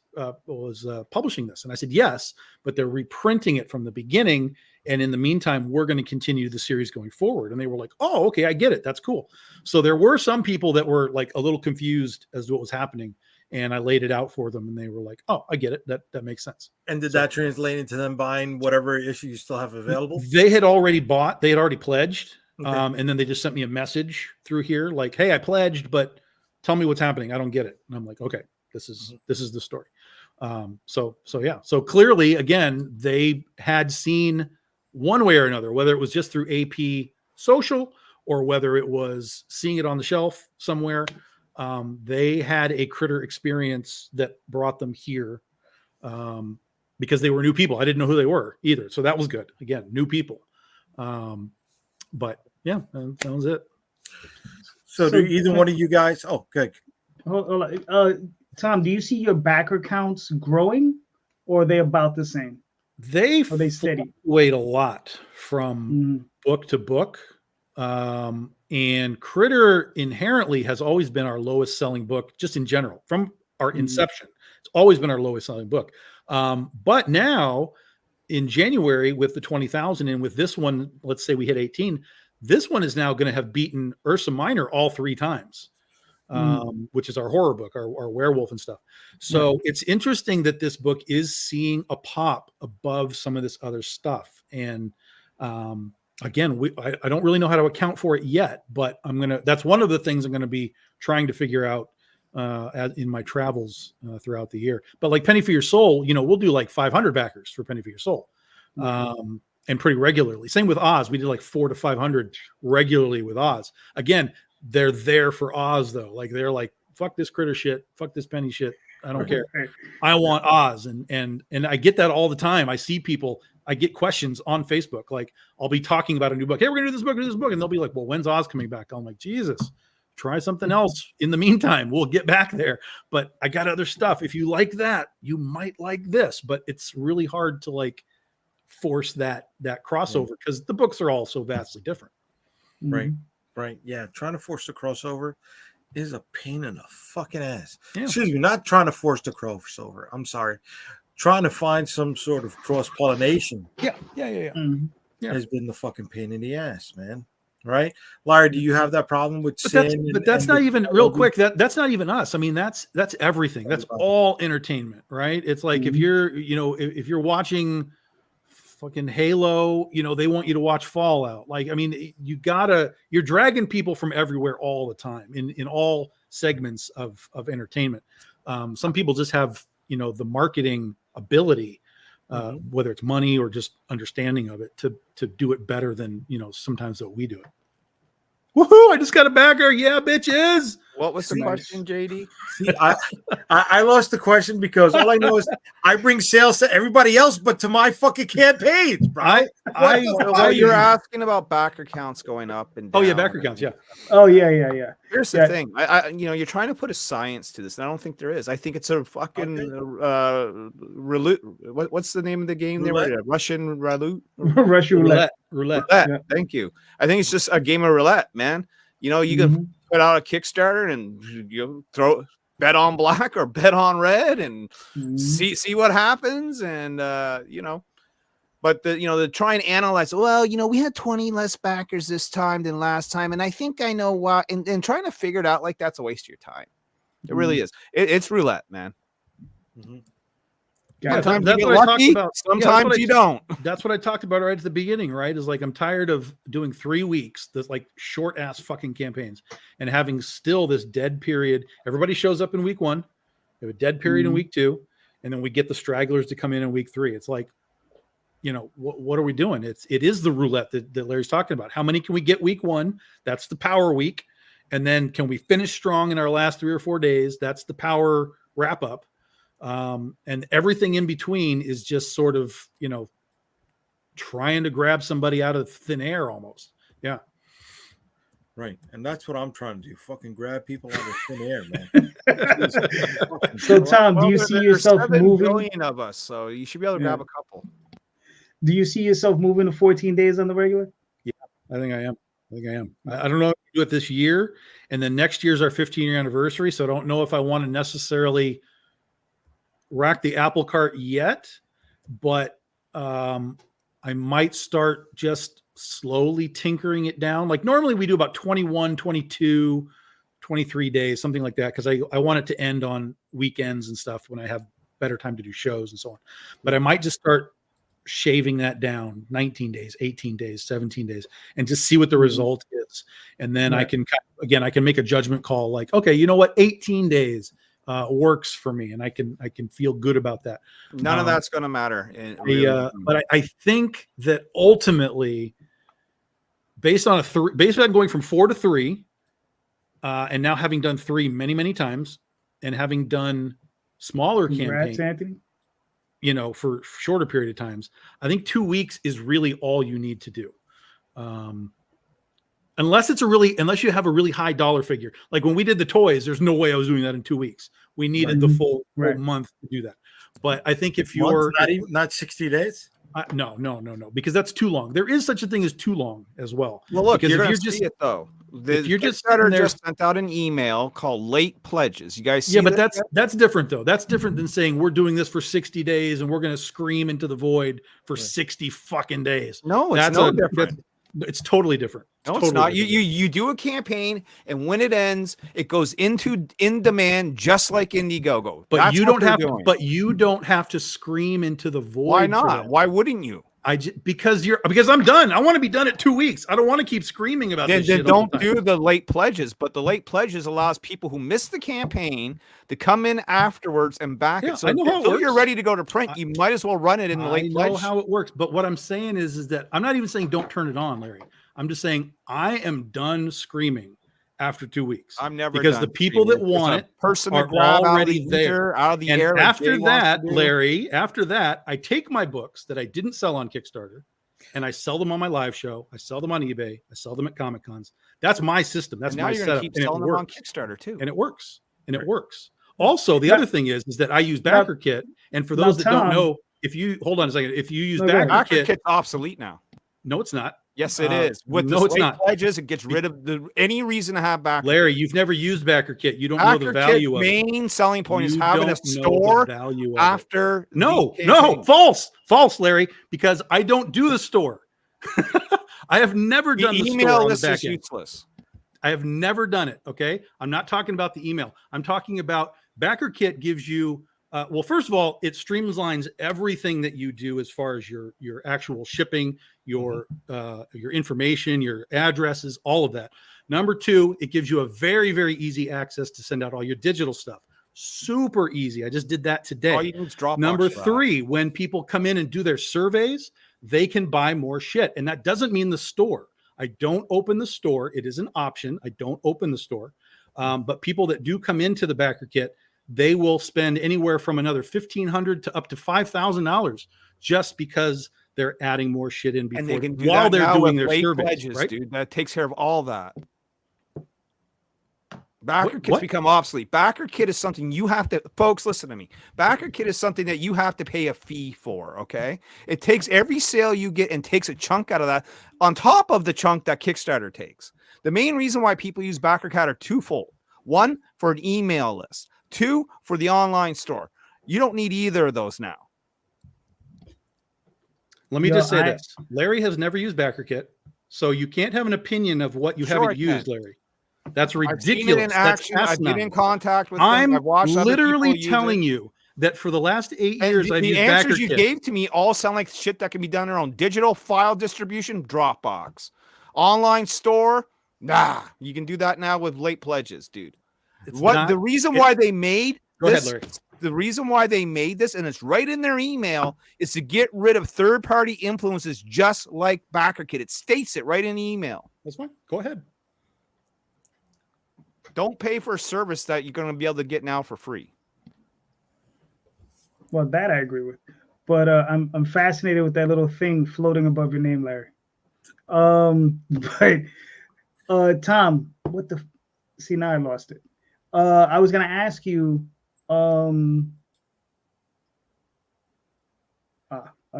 publishing this. And I said, yes, but they're reprinting it from the beginning. And in the meantime, we're going to continue the series going forward. And they were like, oh, okay, I get it. That's cool. So there were some people that were like a little confused as to what was happening. And I laid it out for them and they were like, oh, I get it. That makes sense. And did that translate into them buying whatever issue you still have available? They had already bought, they had already pledged. Okay. And then they just sent me a message through here like, hey, I pledged, but tell me what's happening. I don't get it. And I'm like, okay, this is the story. So yeah. So clearly, again, they had seen one way or another, whether it was just through AP social or whether it was seeing it on the shelf somewhere. They had a Critter experience that brought them here because they were new people. I didn't know who they were either. So that was good. Again, new people. But yeah, that was it. So do either one of you guys? Oh, good. Tom, do you see your backer counts growing or are they about the same? They steady? Fluctuate a lot from book to book. And Critter inherently has always been our lowest selling book, just in general, from our inception. It's always been our lowest selling book. But now in January with the 20,000 and with this one, let's say we hit 18, this one is now going to have beaten Ursa Minor all 3 times, which is our horror book, our werewolf and stuff. So it's interesting that this book is seeing a pop above some of this other stuff. And, again, I don't really know how to account for it yet, but that's one of the things I'm going to be trying to figure out in my travels throughout the year. But like Penny for Your Soul, we'll do like 500 backers for Penny for Your Soul, and pretty regularly. Same with Oz. We did like 400 to 500 regularly with Oz. Again, they're there for Oz though. Like they're like, fuck this Critter shit, fuck this Penny shit. I don't care. I want Oz. And I get that all the time. I see people. I get questions on Facebook. Like I'll be talking about a new book. Hey, we're going to do this book. And they'll be like, well, when's Oz coming back? I'm like, Jesus, try something else. In the meantime, we'll get back there. But I got other stuff. If you like that, you might like this, but it's really hard to like force that crossover because the books are all so vastly different. Right. Yeah. Trying to force the crossover is a pain in the fucking ass. Yeah. Excuse me, not trying to force the crossover. I'm sorry. Trying to find some sort of cross-pollination. Yeah. Has been the fucking pain in the ass, man. Right? Larry, do you have that problem with sin? But that's not even real quick. That's not even us. I mean, that's everything. That's all entertainment, right? It's like if you're, if you're watching fucking Halo, they want you to watch Fallout. Like, I mean, you're dragging people from everywhere all the time in all segments of entertainment. Some people just have, the marketing ability, whether it's money or just understanding of it to do it better than, sometimes that we do it. Woohoo! I just got a bagger. Yeah, bitches. What was the Nice. question, JD? See, I lost the question because all I know is I bring sales to everybody else, but to my fucking campaigns, bro. Well, you're asking about backer counts going up and down. Oh yeah, backer counts. Yeah. Oh yeah. Here's the Yeah. thing. You're trying to put a science to this, and I don't think there is. I think it's a fucking what's the name of the game Roulette? there? Russian roulette. Russian roulette. Roulette. Yeah. Thank you. I think it's just a game of roulette, man. You know, you can put out a Kickstarter and you throw bet on black or bet on red and see what happens, and But to try and analyze, well, we had 20 less backers this time than last time, and I think I know why. And trying to figure it out like that's a waste of your time. It really is. It's roulette, man. Mm-hmm. Sometimes that's you what get I talked lucky, about. sometimes you don't. That's what I talked about right at the beginning, right? Is like I'm tired of doing 3 weeks, this like short ass fucking campaigns, and having still this dead period. Everybody shows up in week 1, we have a dead period in week 2, and then we get the stragglers to come in week 3. It's like, what are we doing? It is the roulette that Larry's talking about. How many can we get week 1? That's the power week. And then can we finish strong in our last 3 or 4 days? That's the power wrap up. And everything in between is just sort of, trying to grab somebody out of thin air almost. Yeah. Right. And that's what I'm trying to do. Fucking grab people out of thin air, man. So Tom, do you see yourself 7 moving? billion of us, so you should be able to grab a couple. Do you see yourself moving to 14 days on the regular? Yeah, I think I am. I don't know if I do it this year, and then next year's our 15-year anniversary, so I don't know if I want to necessarily rack the apple cart yet, but I might start just slowly tinkering it down. Like normally we do about 21, 22, 23 days, something like that, because I want it to end on weekends and stuff when I have better time to do shows and so on. But I might just start shaving that down 19 days, 18 days, 17 days, and just see what the result is. And then I can, I can make a judgment call like, okay, you know what? 18 days works for me. And I can feel good about that. None of that's going to matter. But I think that ultimately based on going from 4 to 3 and now having done 3 many, many times and having done smaller campaigns, Anthony, for shorter period of times, I think 2 weeks is really all you need to do. Unless you have a really high dollar figure. Like when we did the toys, there's no way I was doing that in 2 weeks. We needed the full month to do that. But I think if you're not 60 days, no, because that's too long. There is such a thing as too long as well. Well, look, because you're going to see it though. You're just sent out an email called late pledges. You guys see? Yeah, but that's different though. That's different than saying we're doing this for 60 days and we're going to scream into the void for 60 fucking days. No, it's different. It's totally different. It's not. You do a campaign, and when it ends, it goes in demand, just like Indiegogo. But you don't have to scream into the void. Why not? Why wouldn't you? Because I'm done. I want to be done at 2 weeks. I don't want to keep screaming about this shit. Don't do the late pledges, but the late pledges allows people who missed the campaign to come in afterwards and back it. So until you're ready to go to print, you might as well run it in the late pledge. I know how it works, but what I'm saying is that I'm not even saying don't turn it on, Larry. I'm just saying I am done screaming after 2 weeks. I'm never because the people that want it are already there. Out of the air. After that, Larry, I take my books that I didn't sell on Kickstarter and I sell them on my live show. I sell them on eBay. I sell them at Comic Cons. That's my system. That's my setup. Keep selling them on Kickstarter too. And it works. It works. Also, the other thing is that I use BackerKit. And for those that don't know, if you hold on a second, if you use BackerKit's obsolete now. No, it's not. Yes, it is. With the late pledges, it gets rid of any reason to have BackerKit. Larry, you've never used BackerKit. You don't know the value of it. Main selling point is having a store after. No, false, Larry, because I don't do the store. I have never done the store on the back end. Useless. I have never done it. Okay, I'm not talking about the email. I'm talking about BackerKit gives you. Well, first of all, it streamlines everything that you do as far as your actual shipping, your information, your addresses, all of that. Number 2, it gives you a very, very easy access to send out all your digital stuff. Super easy. I just did that today. All you need is Dropbox. Number 3, when people come in and do their surveys, they can buy more shit. And that doesn't mean the store. I don't open the store. It is an option. I don't open the store. But people that do come into the backer kit, they will spend anywhere from another $1,500 to up to $5,000 just because they're adding more shit in before, and they can do while that they're now doing with their late surveys, pledges, right? dude. That takes care of all that. Backer kits What? become obsolete. Backer kit is something you have to, folks, listen to me. Backer kit is something that you have to pay a fee for, okay? It takes every sale you get and takes a chunk out of that on top of the chunk that Kickstarter takes. The main reason why people use Backer Cat are twofold. One, for an email list. Two, for the online store. You don't need either of those now. Let me just say this. Larry has never used backer kit, so you can't have an opinion of what you haven't used, Larry. That's ridiculous. I've seen it in action. I've been in contact with them. I'm I've watched literally telling you that for the last 8 years, I've used the answers you BackerKit. gave to me all sound like shit that can be done on their own. Digital file distribution, Dropbox. Online store, nah. You can do that now with late pledges, dude. The reason why they made this, the reason why they made this, and it's right in their email, is to get rid of third-party influences just like BackerKit. It states it right in the email. That's fine. Go ahead. Don't pay for a service that you're going to be able to get now for free. Well, that I agree with, but I'm fascinated with that little thing floating above your name, Larry. But Tom, what the? See, now I lost it. I was gonna ask you. I'll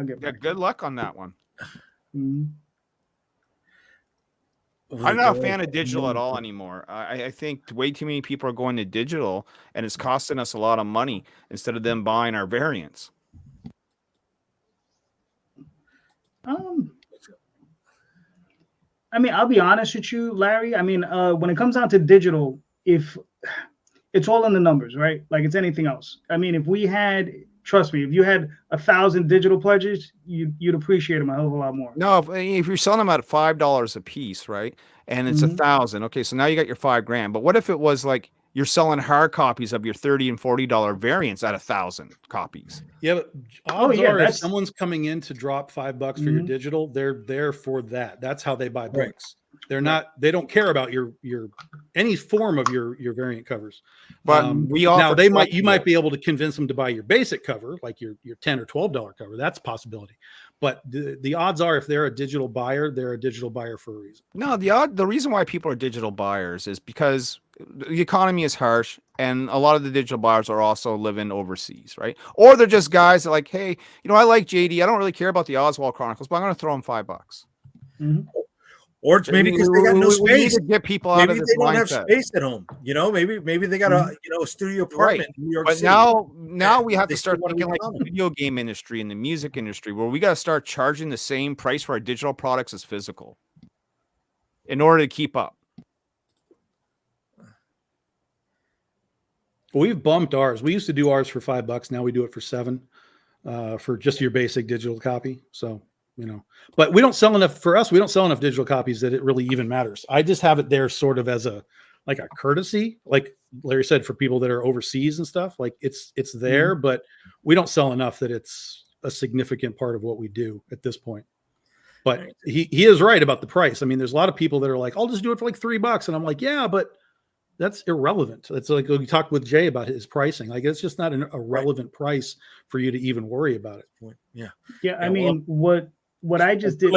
get. Yeah, good luck on that one. Mm-hmm. I'm not a fan of digital at all anymore. I think way too many people are going to digital, and it's costing us a lot of money instead of them buying our variants. I mean, I'll be honest with you, Larry. I mean, when it comes down to digital, if it's all in the numbers, right? Like it's anything else. I mean, if we had, trust me, if you had 1,000 digital pledges, you'd appreciate them a hell of a lot more. No, if you're selling them at $5 a piece, right? And it's 1,000. Okay, so now you got your $5,000. But what if it was like you're selling hard copies of your $30 and $40 variants at 1,000 copies? Yeah, but odds are if someone's coming in to drop $5 for your digital, they're there for that. That's how they buy books. They're not. They don't care about your any form of your variant covers. But you might be able to convince them to buy your basic cover, like your $10 or $12 cover. That's a possibility. But the odds are, if they're a digital buyer, they're a digital buyer for a reason. No, the reason why people are digital buyers is because the economy is harsh, and a lot of the digital buyers are also living overseas, right? Or they're just guys that are like, hey, I like JayDee. I don't really care about the Oswald Chronicles, but I'm going to throw them $5. Mm-hmm. Or it's maybe because they got no space. To get people out of this they don't have mindset. space at home. Maybe they got a studio apartment in New York City. But now we have to start thinking like the video game industry and the music industry, where we got to start charging the same price for our digital products as physical in order to keep up. We've bumped ours. We used to do ours for $5. Now we do it for $7 for just your basic digital copy. So. But we don't sell enough for us. We don't sell enough digital copies that it really even matters. I just have it there sort of as a courtesy, like Larry said, for people that are overseas and stuff. Like it's there, but we don't sell enough that it's a significant part of what we do at this point. But he is right about the price. I mean, there's a lot of people that are like, I'll just do it for like $3. And I'm like, yeah, but that's irrelevant. It's like we talked with Jay about his pricing. Like it's just not a relevant price for you to even worry about it. Yeah. I mean, what I just did,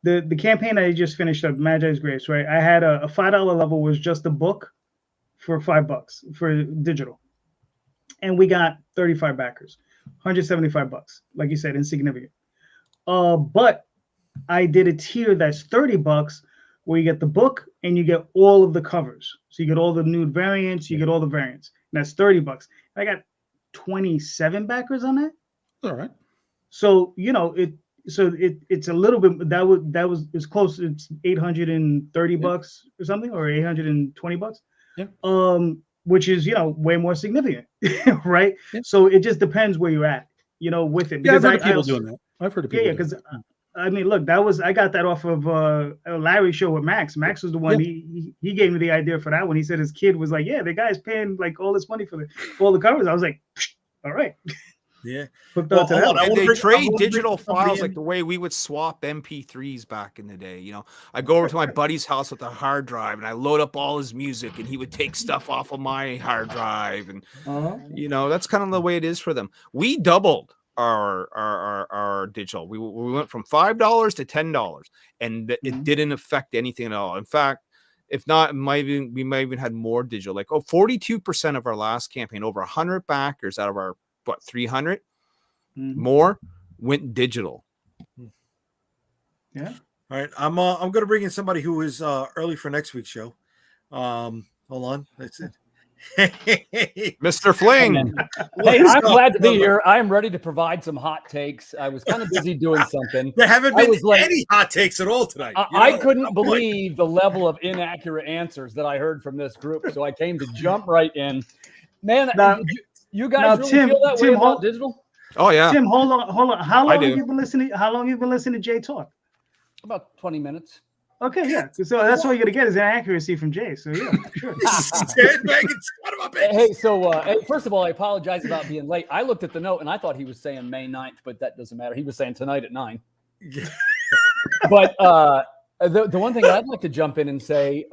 the campaign I just finished up, Magi's Grace, right? I had a $5 level was just a book for $5 for digital. And we got 35 backers, $175, like you said, insignificant. But I did a tier that's $30 where you get the book and you get all of the covers. So you get all the new variants, you get all the variants. And that's $30. I got 27 backers on that. All right. So it's a little bit it's close. It's $830 or something, or $820. Yeah. Which is way more significant, right? Yeah. So it just depends where you're at, with it. Because I've heard of people doing that. I've heard of people. Yeah, because I mean, look, I got that off of Larry's show with Max. Max was the one he gave me the idea for that one. He said his kid was like, yeah, the guy's paying like all this money for all the covers. I was like, all right. Yeah. Hooked Well, on to hold that on, one. I And wanna they bring- I trade wanna bring digital somebody files in. like the way we would swap MP3s back in the day. You know, I go over to my buddy's house with a hard drive and I load up all his music, and he would take stuff off of my hard drive, and Uh-huh. you know, that's kind of the way it is for them. We doubled our digital. We went from $5 to $10, and it Mhm. didn't affect anything at all. In fact, if not, we might even had more digital. Like 42% of our last campaign, over 100 backers out of our 300 Mhm. more went digital. Yeah. All right, I'm gonna bring in somebody who is early for next week's show. Hold on, that's it. Mr. Fling. Hey, What's I'm up, glad to be brother? here. I'm ready to provide some hot takes. I was kind of busy doing something. There haven't I been was like- any hot takes at all tonight. I You know? couldn't I'm like, believe the level of inaccurate answers that I heard from this group, so I came to jump right in. Man, Now- you guys now, really Tim- feel that way Tim, about hold- digital? Oh yeah. Tim, hold on. How I long do. have you been listening? How long you been listening to Jay talk? About 20 minutes. Okay, yeah. So that's all you're gonna get is inaccuracy from Jay. So yeah, sure. Sandbagging son of a bitch. Hey, so hey, first of all, I apologize about being late. I looked at the note and I thought he was saying May 9th, but that doesn't matter. He was saying tonight at 9. Yeah. But the one thing I'd like to jump in and say,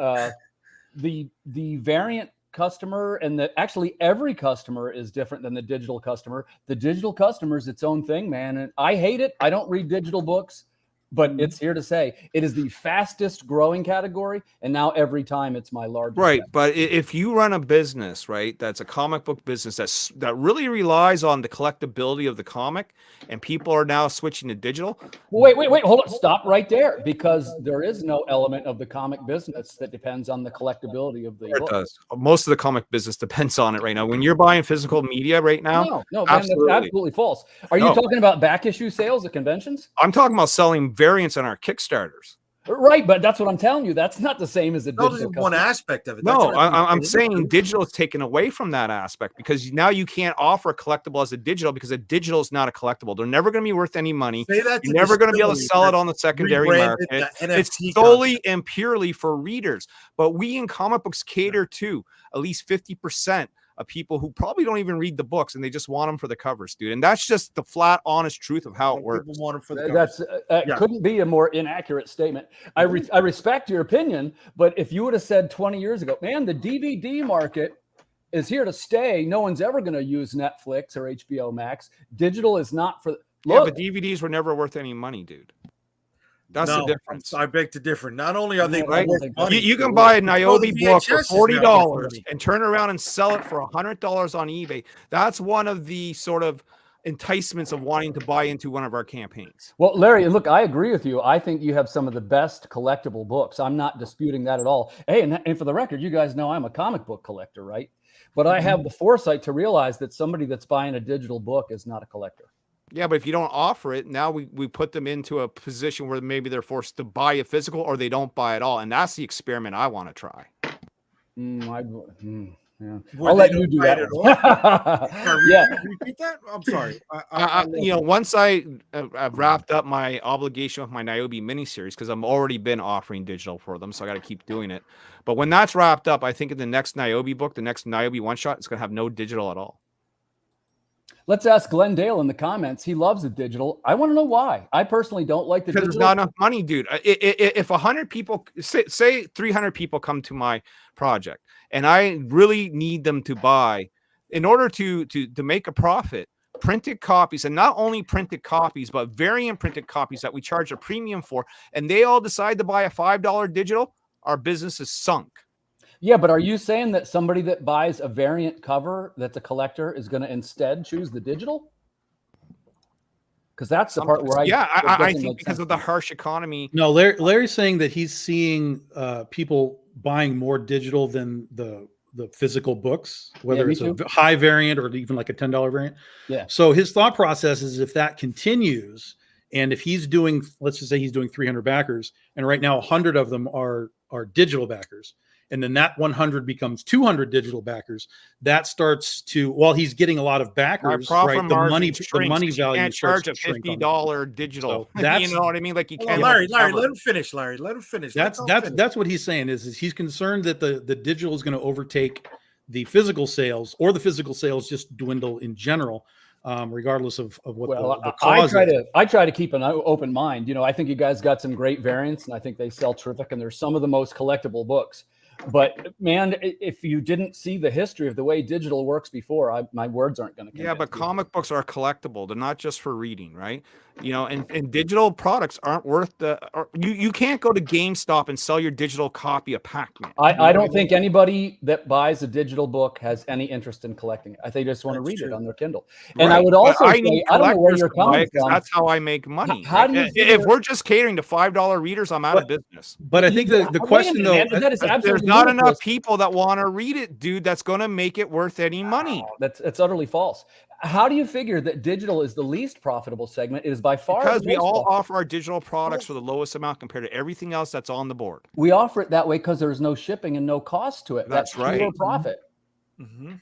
the variant customer, and that actually every customer is different than the digital customer. The digital customer is its own thing, man. And I hate it. I don't read digital books, but it's here to say it is the fastest growing category. And now every time it's my largest. Right, category. but if you run a business, right, that's a comic book business that really relies on the collectability of the comic, and people are now switching to digital. Wait, hold on. Stop right there, because there is no element of the comic business that depends on the collectability of the It book. does. Most of the comic business depends on it right now. When you're buying physical media right now, No, man, absolutely. that's absolutely false. Are you No. talking about back issue sales at conventions? I'm talking about selling variants on our Kickstarters. Right, but that's what I'm telling you. That's not the same as a That digital is one customer. aspect of it. That's No, what I I'm think. saying digital is taken away from that aspect, because now you can't offer a collectible as a digital, because a digital is not a collectible. They're never going to be worth any money. Say that to You're never going to be able to distilleries sell it that on the secondary rebranded market. the It's NFT solely concept. and purely for readers. But we in comic books cater to at least 50% of people who probably don't even read the books, and they just want them for the covers, dude. And that's just the flat, honest truth of how it works. People want them for the That's Yeah. couldn't be a more inaccurate statement. I respect your opinion, but if you would have said 20 years ago, man, the DVD market is here to stay. No one's ever going to use Netflix or HBO Max. Digital is not for. Yeah, Look, but DVDs were never worth any money, dude. That's the No, difference. I beg to differ. Not only are they Yeah, not I worth think money, You can buy a Niobe the book for VHS is now worth $40 money. and turn around and sell it for $100 on eBay. That's one of the sort of enticements of wanting to buy into one of our campaigns. well, Larry, look, I agree with you. I think you have some of the best collectible books. I'm not disputing that at all. Hey, and for the record, you guys know I'm a comic book collector, right? But I have the foresight to realize that somebody that's buying a digital book is not a collector. Yeah, but if you don't offer it, now we put them into a position where maybe they're forced to buy a physical, or they don't buy at all. And that's the experiment I want to try. Yeah. Where I'll they let you don't do buy that. it at all? one. Yeah. Repeat that? I'm sorry. You know, once I've wrapped up my obligation with my Niobe miniseries, because I'm already been offering digital for them, so I got to keep doing it. But when that's wrapped up, I think in the next Niobe book, the next Niobe one shot, it's going to have no digital at all. Let's ask Glenn Dale in the comments. He loves the digital. I want to know why. I personally don't like the Because digital. there's not enough money, dude. If 100 people, say 300 people come to my project, and I really need them to buy, in order to make a profit, printed copies, and not only printed copies, but variant printed copies that we charge a premium for, and they all decide to buy a $5 digital, our business is sunk. Yeah, but are you saying that somebody that buys a variant cover that's a collector is going to instead choose the digital? Because that's the part where I think because of the harsh economy. No, Larry's saying that he's seeing people buying more digital than the physical books, whether me it's too. a high variant or even like a $10 variant. Yeah. So his thought process is, if that continues, and if he's doing, let's just say he's doing 300 backers, and right now 100 of them are digital backers, and then that 100 becomes 200 digital backers, that starts to, while he's getting a lot of backers, right? The money value can't starts charge a to shrink on $50 digital. So that's, you know what I mean? Like you Well, can't. Larry, let him finish. Larry, let him finish. that's what he's saying is he's concerned that the digital is going to overtake the physical sales, or the physical sales just dwindle in general. regardless of what Well, the cause is. I try to keep an open mind. You know, I think you guys got some great variants, and I think they sell terrific, and they're some of the most collectible books. But man, if you didn't see the history of the way digital works before, my words aren't going to. Yeah, but comic books are collectible. They're not just for reading, right? You know, and digital products aren't worth you can't go to GameStop and sell your digital copy of Pac-Man. I don't think anybody that buys a digital book has any interest in collecting it. They just want to read it on their Kindle. And right. I would also say, I don't know where you're coming from. That's how I make money. How do you if we're just catering to $5 readers, I'm out of business. But I think the question, though, there's not enough people that want to read it, dude. That's going to make it worth any money. That's utterly false. How do you figure that digital is the least profitable segment? It is by far because we all offer our digital products for the lowest amount compared to everything else that's on the board. We offer it that way because there's no shipping and no cost to it. That's right. Pure profit. Mm-hmm.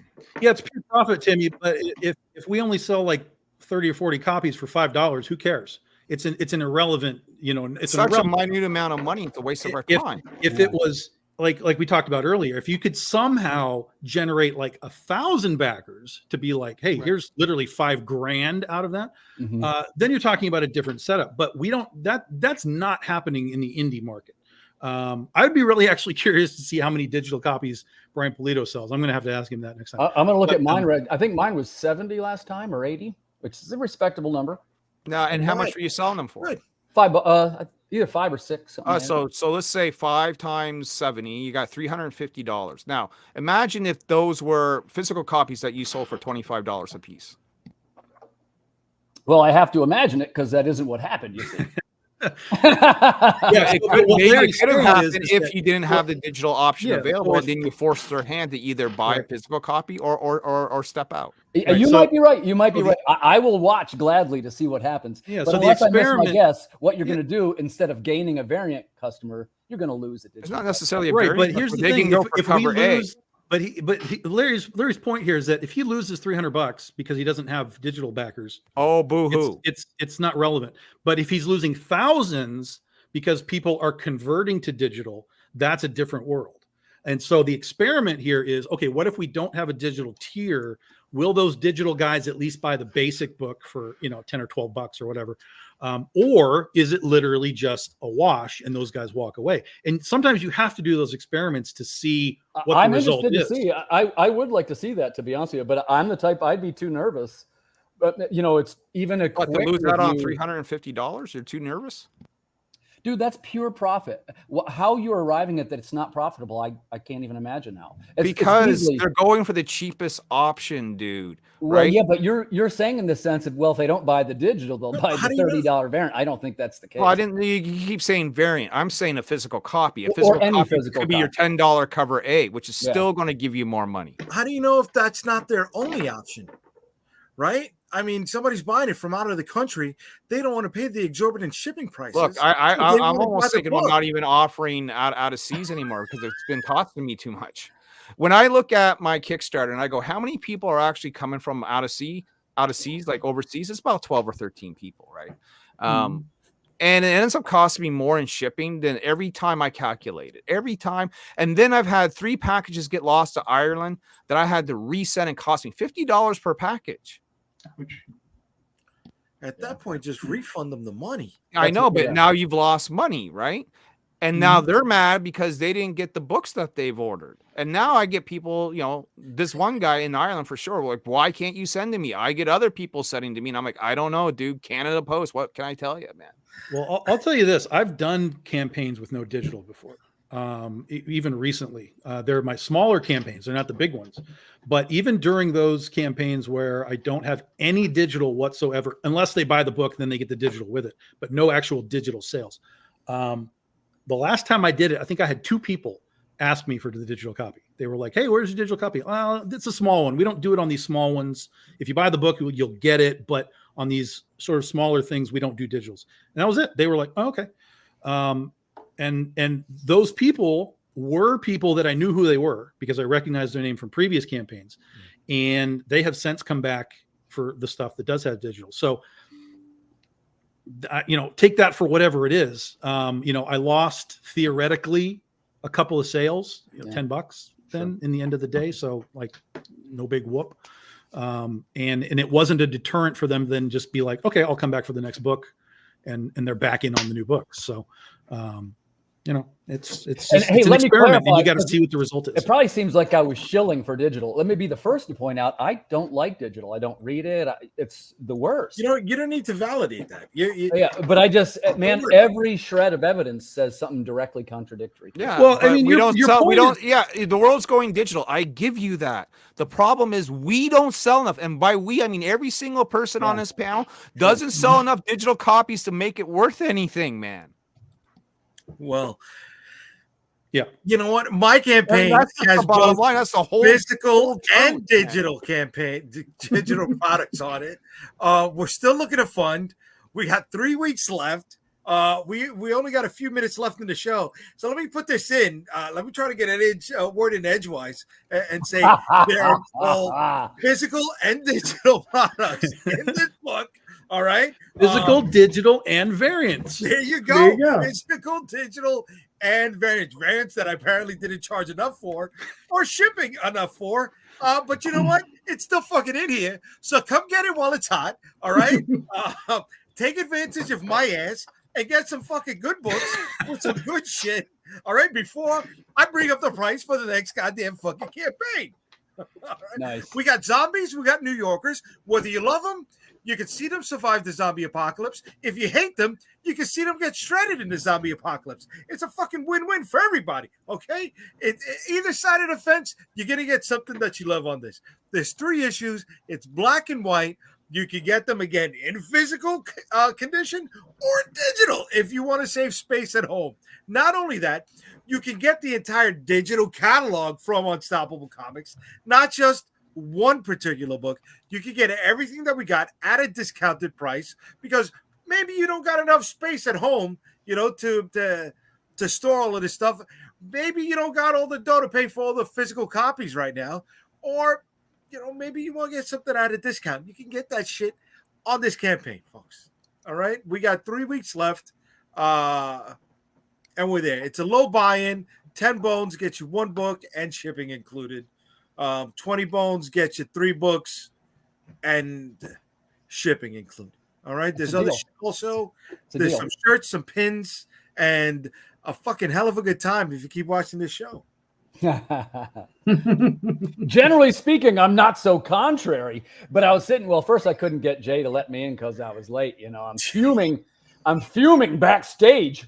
Yeah, it's pure profit, Timmy. But if we only sell like 30 or 40 copies for $5, who cares? It's an irrelevant. You know, it's such a minute amount of money. It's a waste of our time. If it was like we talked about earlier, if you could somehow generate like 1,000 backers to be like, hey, here's literally $5,000 out of that, then you're talking about a different setup. But we don't. That's not happening in the indie market. I'd be really actually curious to see how many digital copies Brian Polito sells. I'm going to have to ask him that next time. I'm going to look at mine. I think mine was 70 last time or 80, which is a respectable number. Now, and how much were you selling them for? Good. Either 5 or 6. So let's say 5 times 70, you got $350. Now, imagine if those were physical copies that you sold for $25 a piece. Well, I have to imagine it because that isn't what happened, you see. It could have happened if you didn't have the digital option available, and then you force their hand to either buy a physical copy or step out. You might be right. You might be right. I will watch gladly to see what happens. Yeah. But So the experiment, I guess what you're going to do instead of gaining a variant customer, you're going to lose it. It's not necessarily a variant, but here's the thing: if we lose. Larry's point here is that if he loses $300 because he doesn't have digital backers, oh boo-hoo, it's not relevant. But if he's losing thousands because people are converting to digital, that's a different world. And so the experiment here is, okay, what if we don't have a digital tier? Will those digital guys at least buy the basic book for 10 or $12 or whatever? Or is it literally just a wash and those guys walk away? And sometimes you have to do those experiments to see what the result is. I'm interested to see. I would like to see that, to be honest with you, but I'm the type, I'd be too nervous. But it's even a quick to lose that on $350. You're too nervous, dude. That's pure profit. How you're arriving at that it's not profitable, I can't even imagine how. Because they're going for the cheapest option, dude. Well, right? Yeah, but you're saying in the sense of, well, if they don't buy the digital, they'll buy the $30 variant. I don't think that's the case. Well, you keep saying variant. I'm saying a physical copy. A physical copy could be your $10 cover A, which is still going to give you more money. How do you know if that's not their only option? Right? I mean, somebody's buying it from out of the country. They don't want to pay the exorbitant shipping prices. Look, I'm almost thinking about not even offering out of seas anymore because it's been costing me too much. When I look at my Kickstarter and I go, how many people are actually coming from out of seas, like overseas? It's about 12 or 13 people, right? And it ends up costing me more in shipping than every time I calculate it. Every time. And then I've had 3 packages get lost to Ireland that I had to resend and cost me $50 per package. At that point, just refund them the money. I know, but now you've lost money, right? And now they're mad because they didn't get the books that they've ordered. And now I get people, this one guy in Ireland for sure, like, why can't you send to me? I get other people sending to me. And I'm like, I don't know, dude. Canada Post. What can I tell you, man? Well, I'll tell you this. I've done campaigns with no digital before. Even recently, they're my smaller campaigns. They're not the big ones. But even during those campaigns where I don't have any digital whatsoever, unless they buy the book, then they get the digital with it, but no actual digital sales. The last time I did it, I think I had 2 people ask me for the digital copy. They were like, hey, where's your digital copy? Well, it's a small one. We don't do it on these small ones. If you buy the book, you'll get it. But on these sort of smaller things, we don't do digitals. And that was it. They were like, oh, okay. And those people were people that I knew who they were because I recognized their name from previous campaigns. And they have since come back for the stuff that does have digital. So, take that for whatever it is. I lost theoretically a couple of sales, $10 then in the end of the day. So like no big whoop. and it wasn't a deterrent for them to then just be like, okay, I'll come back for the next book, and they're back in on the new books. So it's just, hey, it's an let me experiment, and you clarify, got to 'cause see what the result is. It probably seems like I was shilling for digital. Let me be the first to point out I don't like digital. I don't read it. It's the worst. You don't need to validate that. Yeah, but I just, man, every shred of evidence says something directly contradictory. Yeah. Well, I but mean, we your don't sell. We point don't. Yeah, the world's going digital. I give you that. The problem is we don't sell enough, and by we I mean every single person on this panel doesn't sell enough digital copies to make it worth anything, man. Well, yeah. You know what? My campaign That's has the bottom both line. That's the whole physical and truth, digital campaign, digital products on it. We're still looking to fund. We got 3 weeks left. We only got a few minutes left in the show, so let me put this in. Let me try to get an word in edgewise and say there are both physical and digital products in this book. All right, Physical, digital, and variants. there you go. There you go. Physical, digital, and variants that I apparently didn't charge enough for, or shipping enough for. But you know what? It's still fucking in here. So come get it while it's hot. All right. Take advantage of my ass and get some fucking good books with some good shit. All right. Before I bring up the price for the next goddamn fucking campaign. All right? Nice. We got zombies. We got New Yorkers. Whether you love them, you can see them survive the zombie apocalypse. If you hate them, you can see them get shredded in the zombie apocalypse. It's a fucking win-win for everybody, okay? Either side of the fence, you're going to get something that you love on this. There's 3 issues. It's black and white. You can get them, again, in physical condition or digital if you want to save space at home. Not only that, you can get the entire digital catalog from Unstoppable Comics, not just one particular book. You can get everything that we got at a discounted price because maybe you don't got enough space at home, to store all of this stuff. Maybe you don't got all the dough to pay for all the physical copies right now, or maybe you want to get something at a discount. You can get that shit on this campaign, folks. All right, we got 3 weeks left, and we're there. It's a low buy-in. 10 bones gets you 1 book and shipping included. 20 bones gets you 3 books and shipping included. All right. There's other shit also. There's some shirts, some pins, and a fucking hell of a good time if you keep watching this show. Generally speaking, I'm not so contrary, but I was sitting. Well, first I couldn't get Jay to let me in because I was late. I'm fuming. I'm fuming backstage.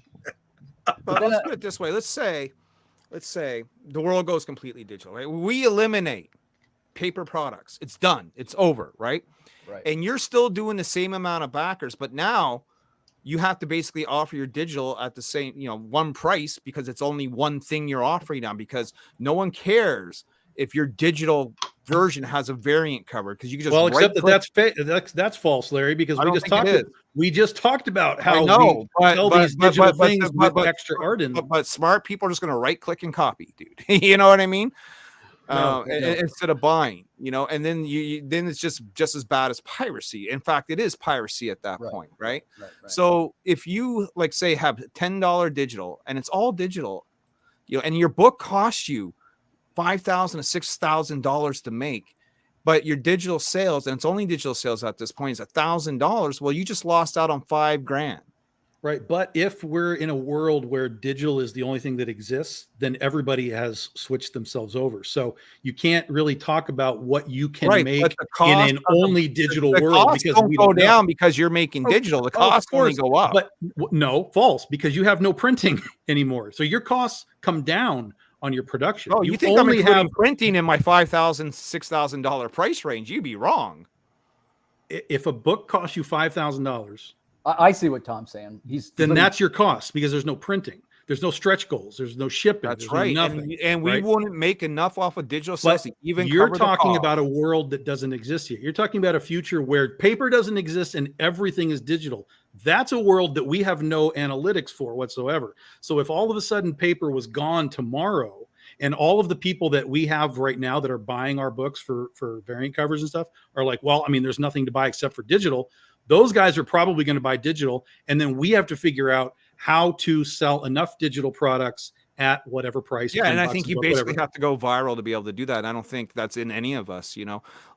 But let's put it this way. Let's say the world goes completely digital, right? We eliminate paper products. It's done. It's over, right? Right. And you're still doing the same amount of backers, but now you have to basically offer your digital at the same, one price because it's only one thing you're offering now because no one cares if your digital version has a variant cover because you can just except that that's false, Larry, because we just talked about how we sell these digital things with extra art in them. But smart people are just going to right click and copy, dude. You know what I mean? Instead of buying, and then then it's just as bad as piracy. In fact, it is piracy at that point, right? So if you say have $10 digital and it's all digital, and your book costs you $5,000 to $6,000 to make, but your digital sales, and it's only digital sales at this point, is $1,000. Well, you just lost out on $5,000. Right. But if we're in a world where digital is the only thing that exists, then everybody has switched themselves over. So you can't really talk about what you can make in an only digital world because we don't go down because you're making digital. The costs only go up. But no, false, because you have no printing anymore. So your costs come down on your production. Oh, you think I'm including printing in my $5,000, $6,000 price range? You'd be wrong. If a book costs you $5,000, I see what Tom's saying. Then that's your cost because there's no printing. There's no stretch goals. There's no shipping. That's there's right. No nothing. And we wouldn't make enough off of digital sales to even you're cover talking the about a world that doesn't exist yet. You're talking about a future where paper doesn't exist and everything is digital. That's a world that we have no analytics for whatsoever. So if all of a sudden paper was gone tomorrow and all of the people that we have right now that are buying our books for variant covers and stuff are like, well, I mean, there's nothing to buy except for digital. Those guys are probably going to buy digital. And then we have to figure out how to sell enough digital products at whatever price. Yeah, 10 and I bucks think a you book, basically whatever. have to go viral to be able to do that. And I don't think that's in any of us,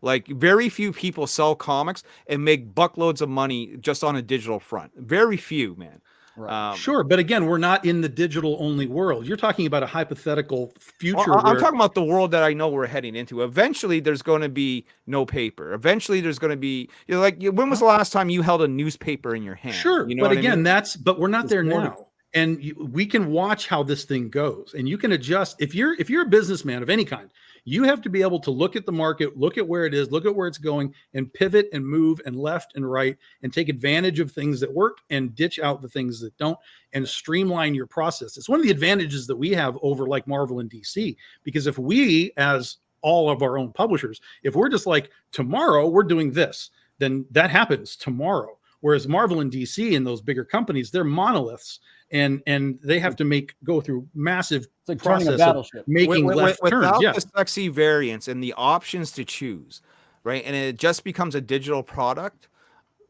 Like very few people sell comics and make buckloads of money just on a digital front. Very few, man. Right. Sure, but again, we're not in the digital only world. You're talking about a hypothetical future. Well, I'm where talking about the world that I know we're heading into. Eventually, there's going to be no paper. Eventually, there's going to be, when was the last time you held a newspaper in your hand? Sure, You know but what I again, mean? but we're not It's there more- now, and we can watch how this thing goes, and you can adjust. If you're a businessman of any kind, you have to be able to look at the market, look at where it is, look at where it's going, and pivot and move and left and right, and take advantage of things that work and ditch out the things that don't, and streamline your process. It's one of the advantages that we have over like Marvel and DC, because if we, as all of our own publishers, if we're just like, tomorrow we're doing this, then that happens tomorrow. Whereas Marvel and DC and those bigger companies, they're monoliths, and they have to go through massive It's like turning a process of battleship. making left turns. Without Yeah, the sexy variants and the options to choose, right? And it just becomes a digital product.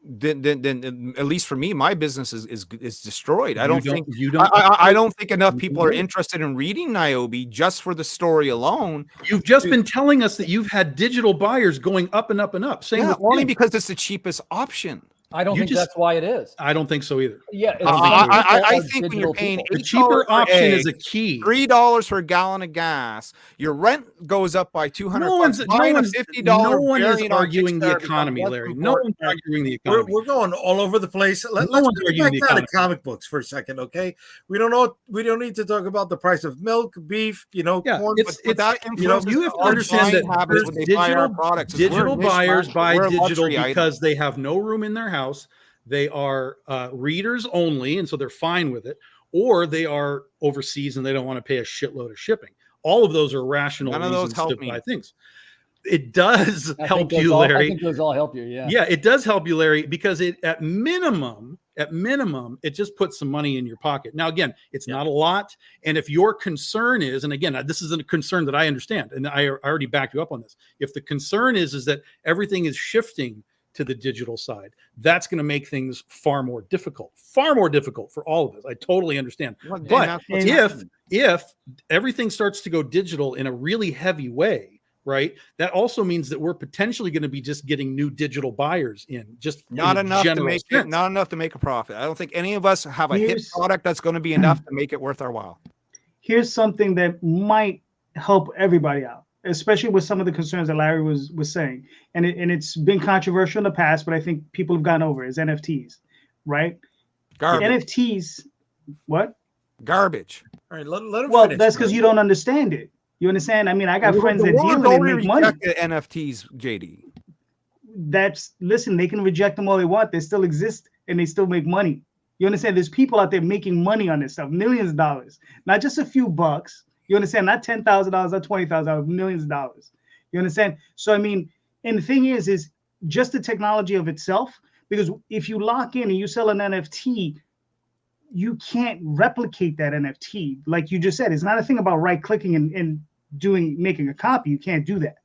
Then at least for me, my business is destroyed. I don't think enough people are interested in reading Niobe just for the story alone. You've just been telling us that you've had digital buyers going up and up and up. Same with only Kim. because it's the cheapest option. I don't think that's why it is. I don't think so either. Yeah, I think when you're paying The cheaper $8 option egg, is a key. $3 for a gallon of gas, your rent goes up by $200. No one is $50 arguing the Kickstarter economy, becomes Larry. less No important. one's arguing the economy. We're going all over the place. Let's one's get arguing the back down to economy. comic books for a second, okay? We don't need to talk about the price of milk, beef, Yeah, corn. But that you have influences to our understand buying that habits when they buy our products. digital buyers buy We're a digital luxury item. because they have no room in their house. They are readers only, and so they're fine with it, or they are overseas and they don't want to pay a shitload of shipping. All of those are rational None of those reasons help to me. buy things. It does I help think you, those all- Larry. I think those all help you. Yeah. Yeah, it does help you, Larry, because at minimum, it just puts some money in your pocket. Now, again, it's not a lot. And if your concern is, and again, this is a concern that I understand, and I already backed you up on this. If the concern is that everything is shifting to the digital side, that's going to make things far more difficult for all of us. I totally understand. But if everything starts to go digital in a really heavy way, right, that also means that we're potentially going to be just getting new digital buyers in, just not enough to make a profit. I don't think any of us have a hit product that's going to be enough to make it worth our while. Here's something that might help everybody out, especially with some of the concerns that Larry was saying. And it's been controversial in the past, but I think people have gone over it, is NFTs, right? Garbage. NFTs, what? Garbage. All right, let him Well, finish, that's because you don't understand it. You understand? I mean, I got friends that deal with it and make money. NFTs, JD. Listen, they can reject them all they want. They still exist and they still make money. You understand? There's people out there making money on this stuff, millions of dollars, not just a few bucks. You understand? Not $10,000, not $20,000, millions of dollars. You understand? So, I mean, and the thing is just the technology of itself, because if you lock in and you sell an NFT, you can't replicate that NFT. Like you just said, it's not a thing about right clicking and making a copy. You can't do that.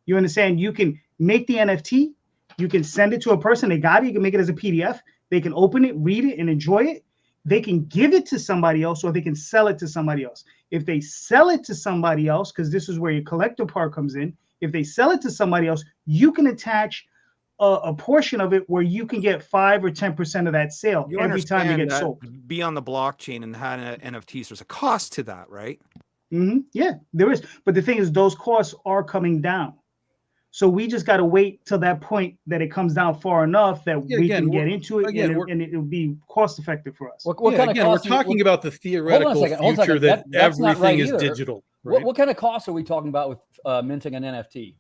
You understand? You can make the NFT, you can send it to a person, they got it, you can make it as a PDF, they can open it, read it, and enjoy it. They can give it to somebody else, or they can sell it to somebody else. If they sell it to somebody else, because this is where your collector part comes in, if they sell it to somebody else, you can attach a portion of it where you can get 5 or 10% of that sale every time it gets sold. Be on the blockchain and have NFTs. There's a cost to that, right? Mm-hmm. Yeah, there is. But the thing is, those costs are coming down. So we just got to wait till that point that it comes down far enough that we can get into it, and it'll be cost effective for us. What kind of cost? We're talking about the theoretical future that everything is digital. Right? What kind of costs are we talking about with minting an NFT?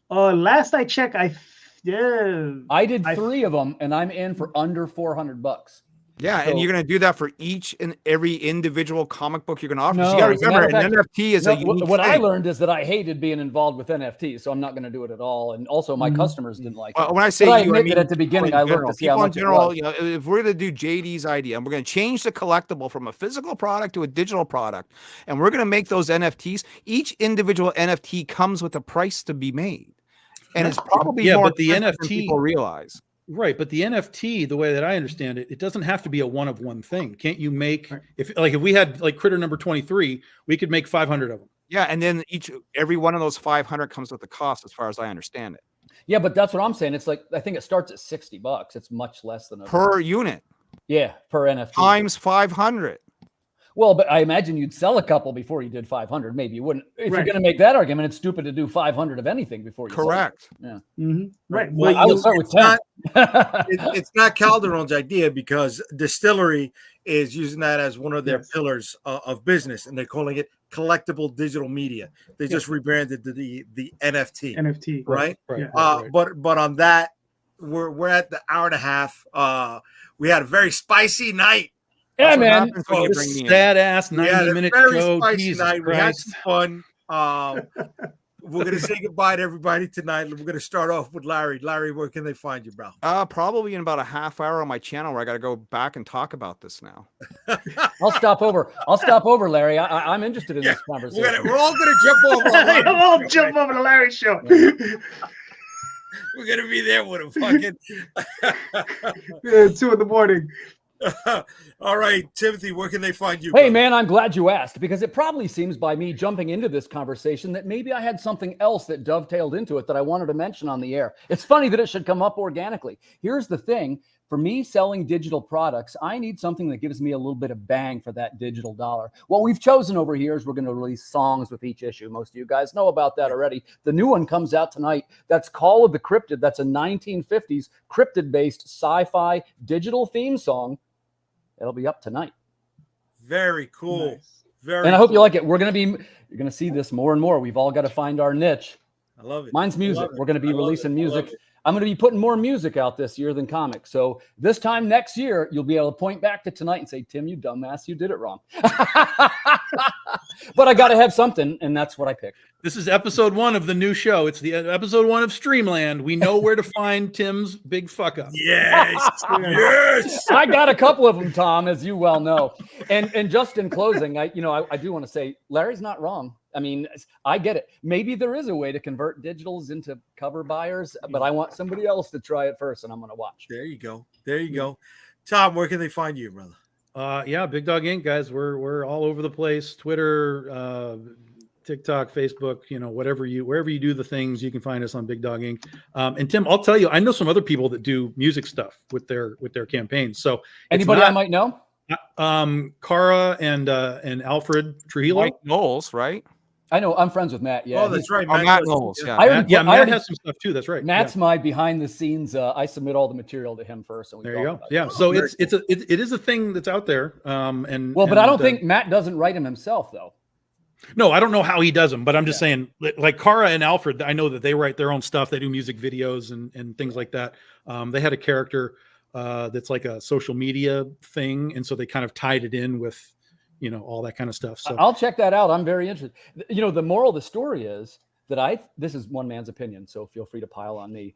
Last I checked, I did 3 of them, and I'm in for under $400. Yeah, and you're going to do that for each and every individual comic book you're going to offer. No, you got to remember, an NFT is a unique what thing. I learned is that I hated being involved with NFTs, so I'm not going to do it at all. And also, my customers didn't like it. When I say but I mean that at the beginning, I looked to see how much in general, if we're going to do JD's idea, and we're going to change the collectible from a physical product to a digital product, and we're going to make those NFTs, each individual NFT comes with a price to be made. And it's probably more but the NFT people realize. Right, but the NFT, the way that I understand it, it doesn't have to be a one of one thing. Can't you make if we had like critter number 23, we could make 500 of them. Yeah, and then every one of those 500 comes with a cost, as far as I understand it. Yeah, but that's what I'm saying. It's like I think it starts at $60. It's much less than per unit. Yeah, per NFT times 500. Well, but I imagine you'd sell a couple before you did 500. Maybe you wouldn't. If you're going to make that argument, it's stupid to do 500 of anything before you. Correct. Yeah. Mm-hmm. Right. Well, I would start with 10. It's not Calderon's idea because Distillery is using that as one of their pillars of business, and they're calling it collectible digital media. They just rebranded the NFT. NFT. Right. Right. But on that, we're at the hour and a half. We had a very spicy night. Yeah, man. Sad ass 90-minute show. Jesus night. Christ. We had some fun. We're gonna say goodbye to everybody tonight. We're gonna start off with Larry. Larry, where can they find you, bro? Probably in about a half hour on my channel, where I got to go back and talk about this now. I'll stop over, Larry. I'm interested in this conversation. We're all gonna jump over. We'll all jump over to Larry's show. We're gonna be there with him. Fucking 2 a.m. All right, Timothy, where can they find you? Hey, man, I'm glad you asked, because it probably seems by me jumping into this conversation that maybe I had something else that dovetailed into it that I wanted to mention on the air. It's funny that it should come up organically. Here's the thing. For me selling digital products, I need something that gives me a little bit of bang for that digital dollar. What we've chosen over here is we're going to release songs with each issue. Most of you guys know about that already. The new one comes out tonight. That's Call of the Cryptid. That's a 1950s cryptid-based sci-fi digital theme song. It'll be up tonight. Very cool. Nice. Very. And I hope you like it. You're going to see this more and more. We've all got to find our niche. I love it. Mine's music. We're going to be releasing music. I'm going to be putting more music out this year than comics. So this time next year, you'll be able to point back to tonight and say, Tim, you dumbass, you did it wrong. But I got to have something, and that's what I picked. This is episode 1 of the new show. It's the episode 1 of Streamland. We know where to find Tim's big fuck up. Yes. Yes. I got a couple of them, Tom, as you well know. And just in closing, I do want to say Larry's not wrong. I mean, I get it. Maybe there is a way to convert digitals into cover buyers, but I want somebody else to try it first, and I'm going to watch. There you go. There you go. Tom, where can they find you, brother? Big Dog Inc. guys. We're all over the place. Twitter, TikTok, Facebook, wherever you do the things, you can find us on Big Dog Inc. And Tim, I'll tell you, I know some other people that do music stuff with their campaigns. So anybody I might know? Cara and Alfred Trujillo. Mike Knowles, right? I know. I'm friends with Matt. Yeah. Oh, that's right. Matt Knowles. Yeah. Matt has some stuff too. That's right. Matt's my behind the scenes. I submit all the material to him first. And there you go. Yeah. So it is a thing that's out there. But I don't think Matt doesn't write them himself though. No, I don't know how he does them, but I'm just saying, like Cara and Alfred, I know that they write their own stuff. They do music videos and things like that. They had a character that's like a social media thing, and so they kind of tied it in with all that kind of stuff. So I'll check that out. I'm very interested. The moral of the story is that this is one man's opinion, so feel free to pile on me.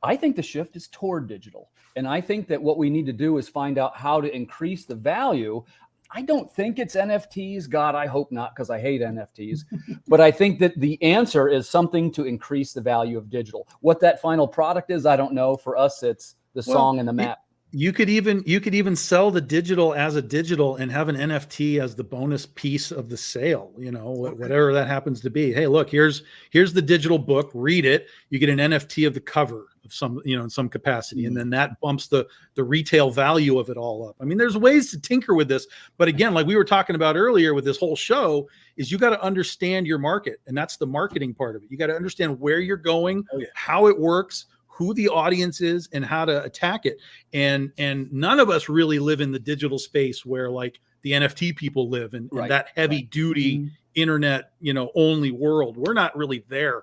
I think the shift is toward digital. And I think that what we need to do is find out how to increase the value. I don't think it's NFTs. God, I hope not, because I hate NFTs. But I think that the answer is something to increase the value of digital. What that final product is, I don't know. For us, it's the song and the map. You could even sell the digital as a digital and have an NFT as the bonus piece of the sale, whatever that happens to be. Hey, look, here's the digital book, read it. You get an NFT of the cover of some, in some capacity. And then that bumps the retail value of it all up. I mean, there's ways to tinker with this, but again, like we were talking about earlier with this whole show, is you got to understand your market. And that's the marketing part of it. You got to understand where you're going, how it works, who the audience is, and how to attack it. And none of us really live in the digital space where like the NFT people live and that heavy duty internet, only world. We're not really there.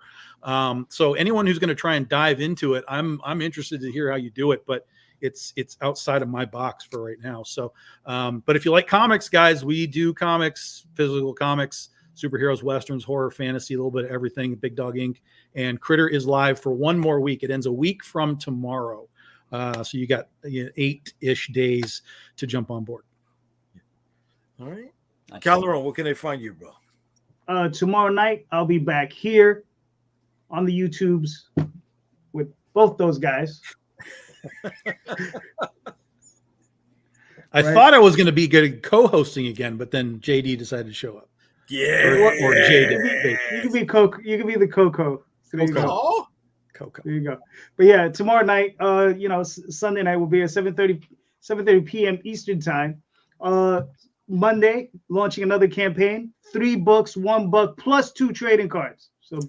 So anyone who's going to try and dive into it, I'm interested to hear how you do it, but it's outside of my box for right now. So, but if you like comics, guys, we do comics, physical comics, superheroes, westerns, horror, fantasy, a little bit of everything. Big Dog Inc. And Critter is live for one more week. It ends a week from tomorrow. So you got 8-ish days to jump on board. All right. Calderon, where can they find you, bro? Tomorrow night, I'll be back here on the YouTubes with both those guys. I Right. thought I was going to be good at co-hosting again, but then JD decided to show up. Yeah. Or JD. You can be Coco. You can be the Coco. So there you go. Oh, Coco. There you go. But yeah, tomorrow night, Sunday night will be at 7:30 p.m. Eastern time. Monday, launching another campaign, 3 books, $1 plus 2 trading cards. So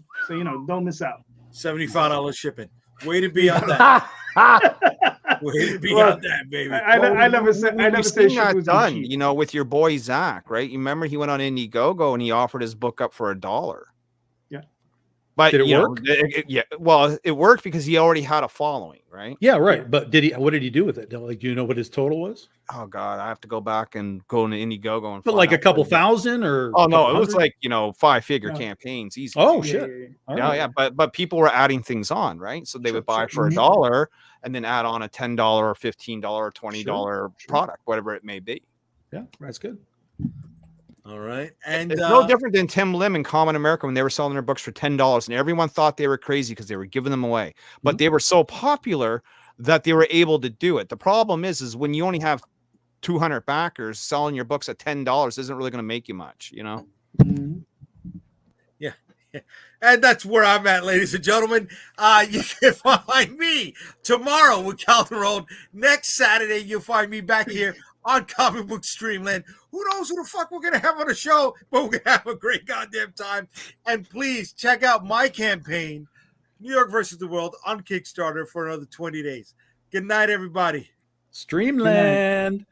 don't miss out. $75 shipping. Way to be on that. Way to be Well, on that, baby. I never said We've said seen shipping that was gonna done, be cheap. with your boy Zach, right? You remember he went on Indiegogo and he offered his book up for $1. Yeah. But Did it work? Yeah. Well, it worked because he already had a following, right? Yeah, right. Yeah. But what did he do with it? Like, do you know what his total was? Oh God, I have to go back and go into Indiegogo and But find like a out couple what it is. thousand or? Oh no, couple it was hundred? like 5-figure No. campaigns, easy. Oh Yeah, shit! yeah. All Yeah, right. yeah, but people were adding things on, right? So they Sure, would buy sure, for sure. $1 and then add on a $10 or $15 or $20 Sure. product, whatever it may be. Yeah, that's good. All right. And It's no different than Tim Lim and Common America when they were selling their books for $10, and everyone thought they were crazy because they were giving them away. But they were so popular that they were able to do it. The problem is when you only have 200 backers, selling your books at $10 isn't really going to make you much, Mhm. And that's where I'm at, ladies and gentlemen. You can find me tomorrow with Calderon. Next Saturday, you'll find me back here on Comic Book Streamland. Who knows who the fuck we're going to have on the show, but we're going to have a great goddamn time. And please check out my campaign, New York versus the World, on Kickstarter for another 20 days. Good night, everybody. Streamland.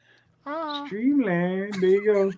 Streamland. There you go.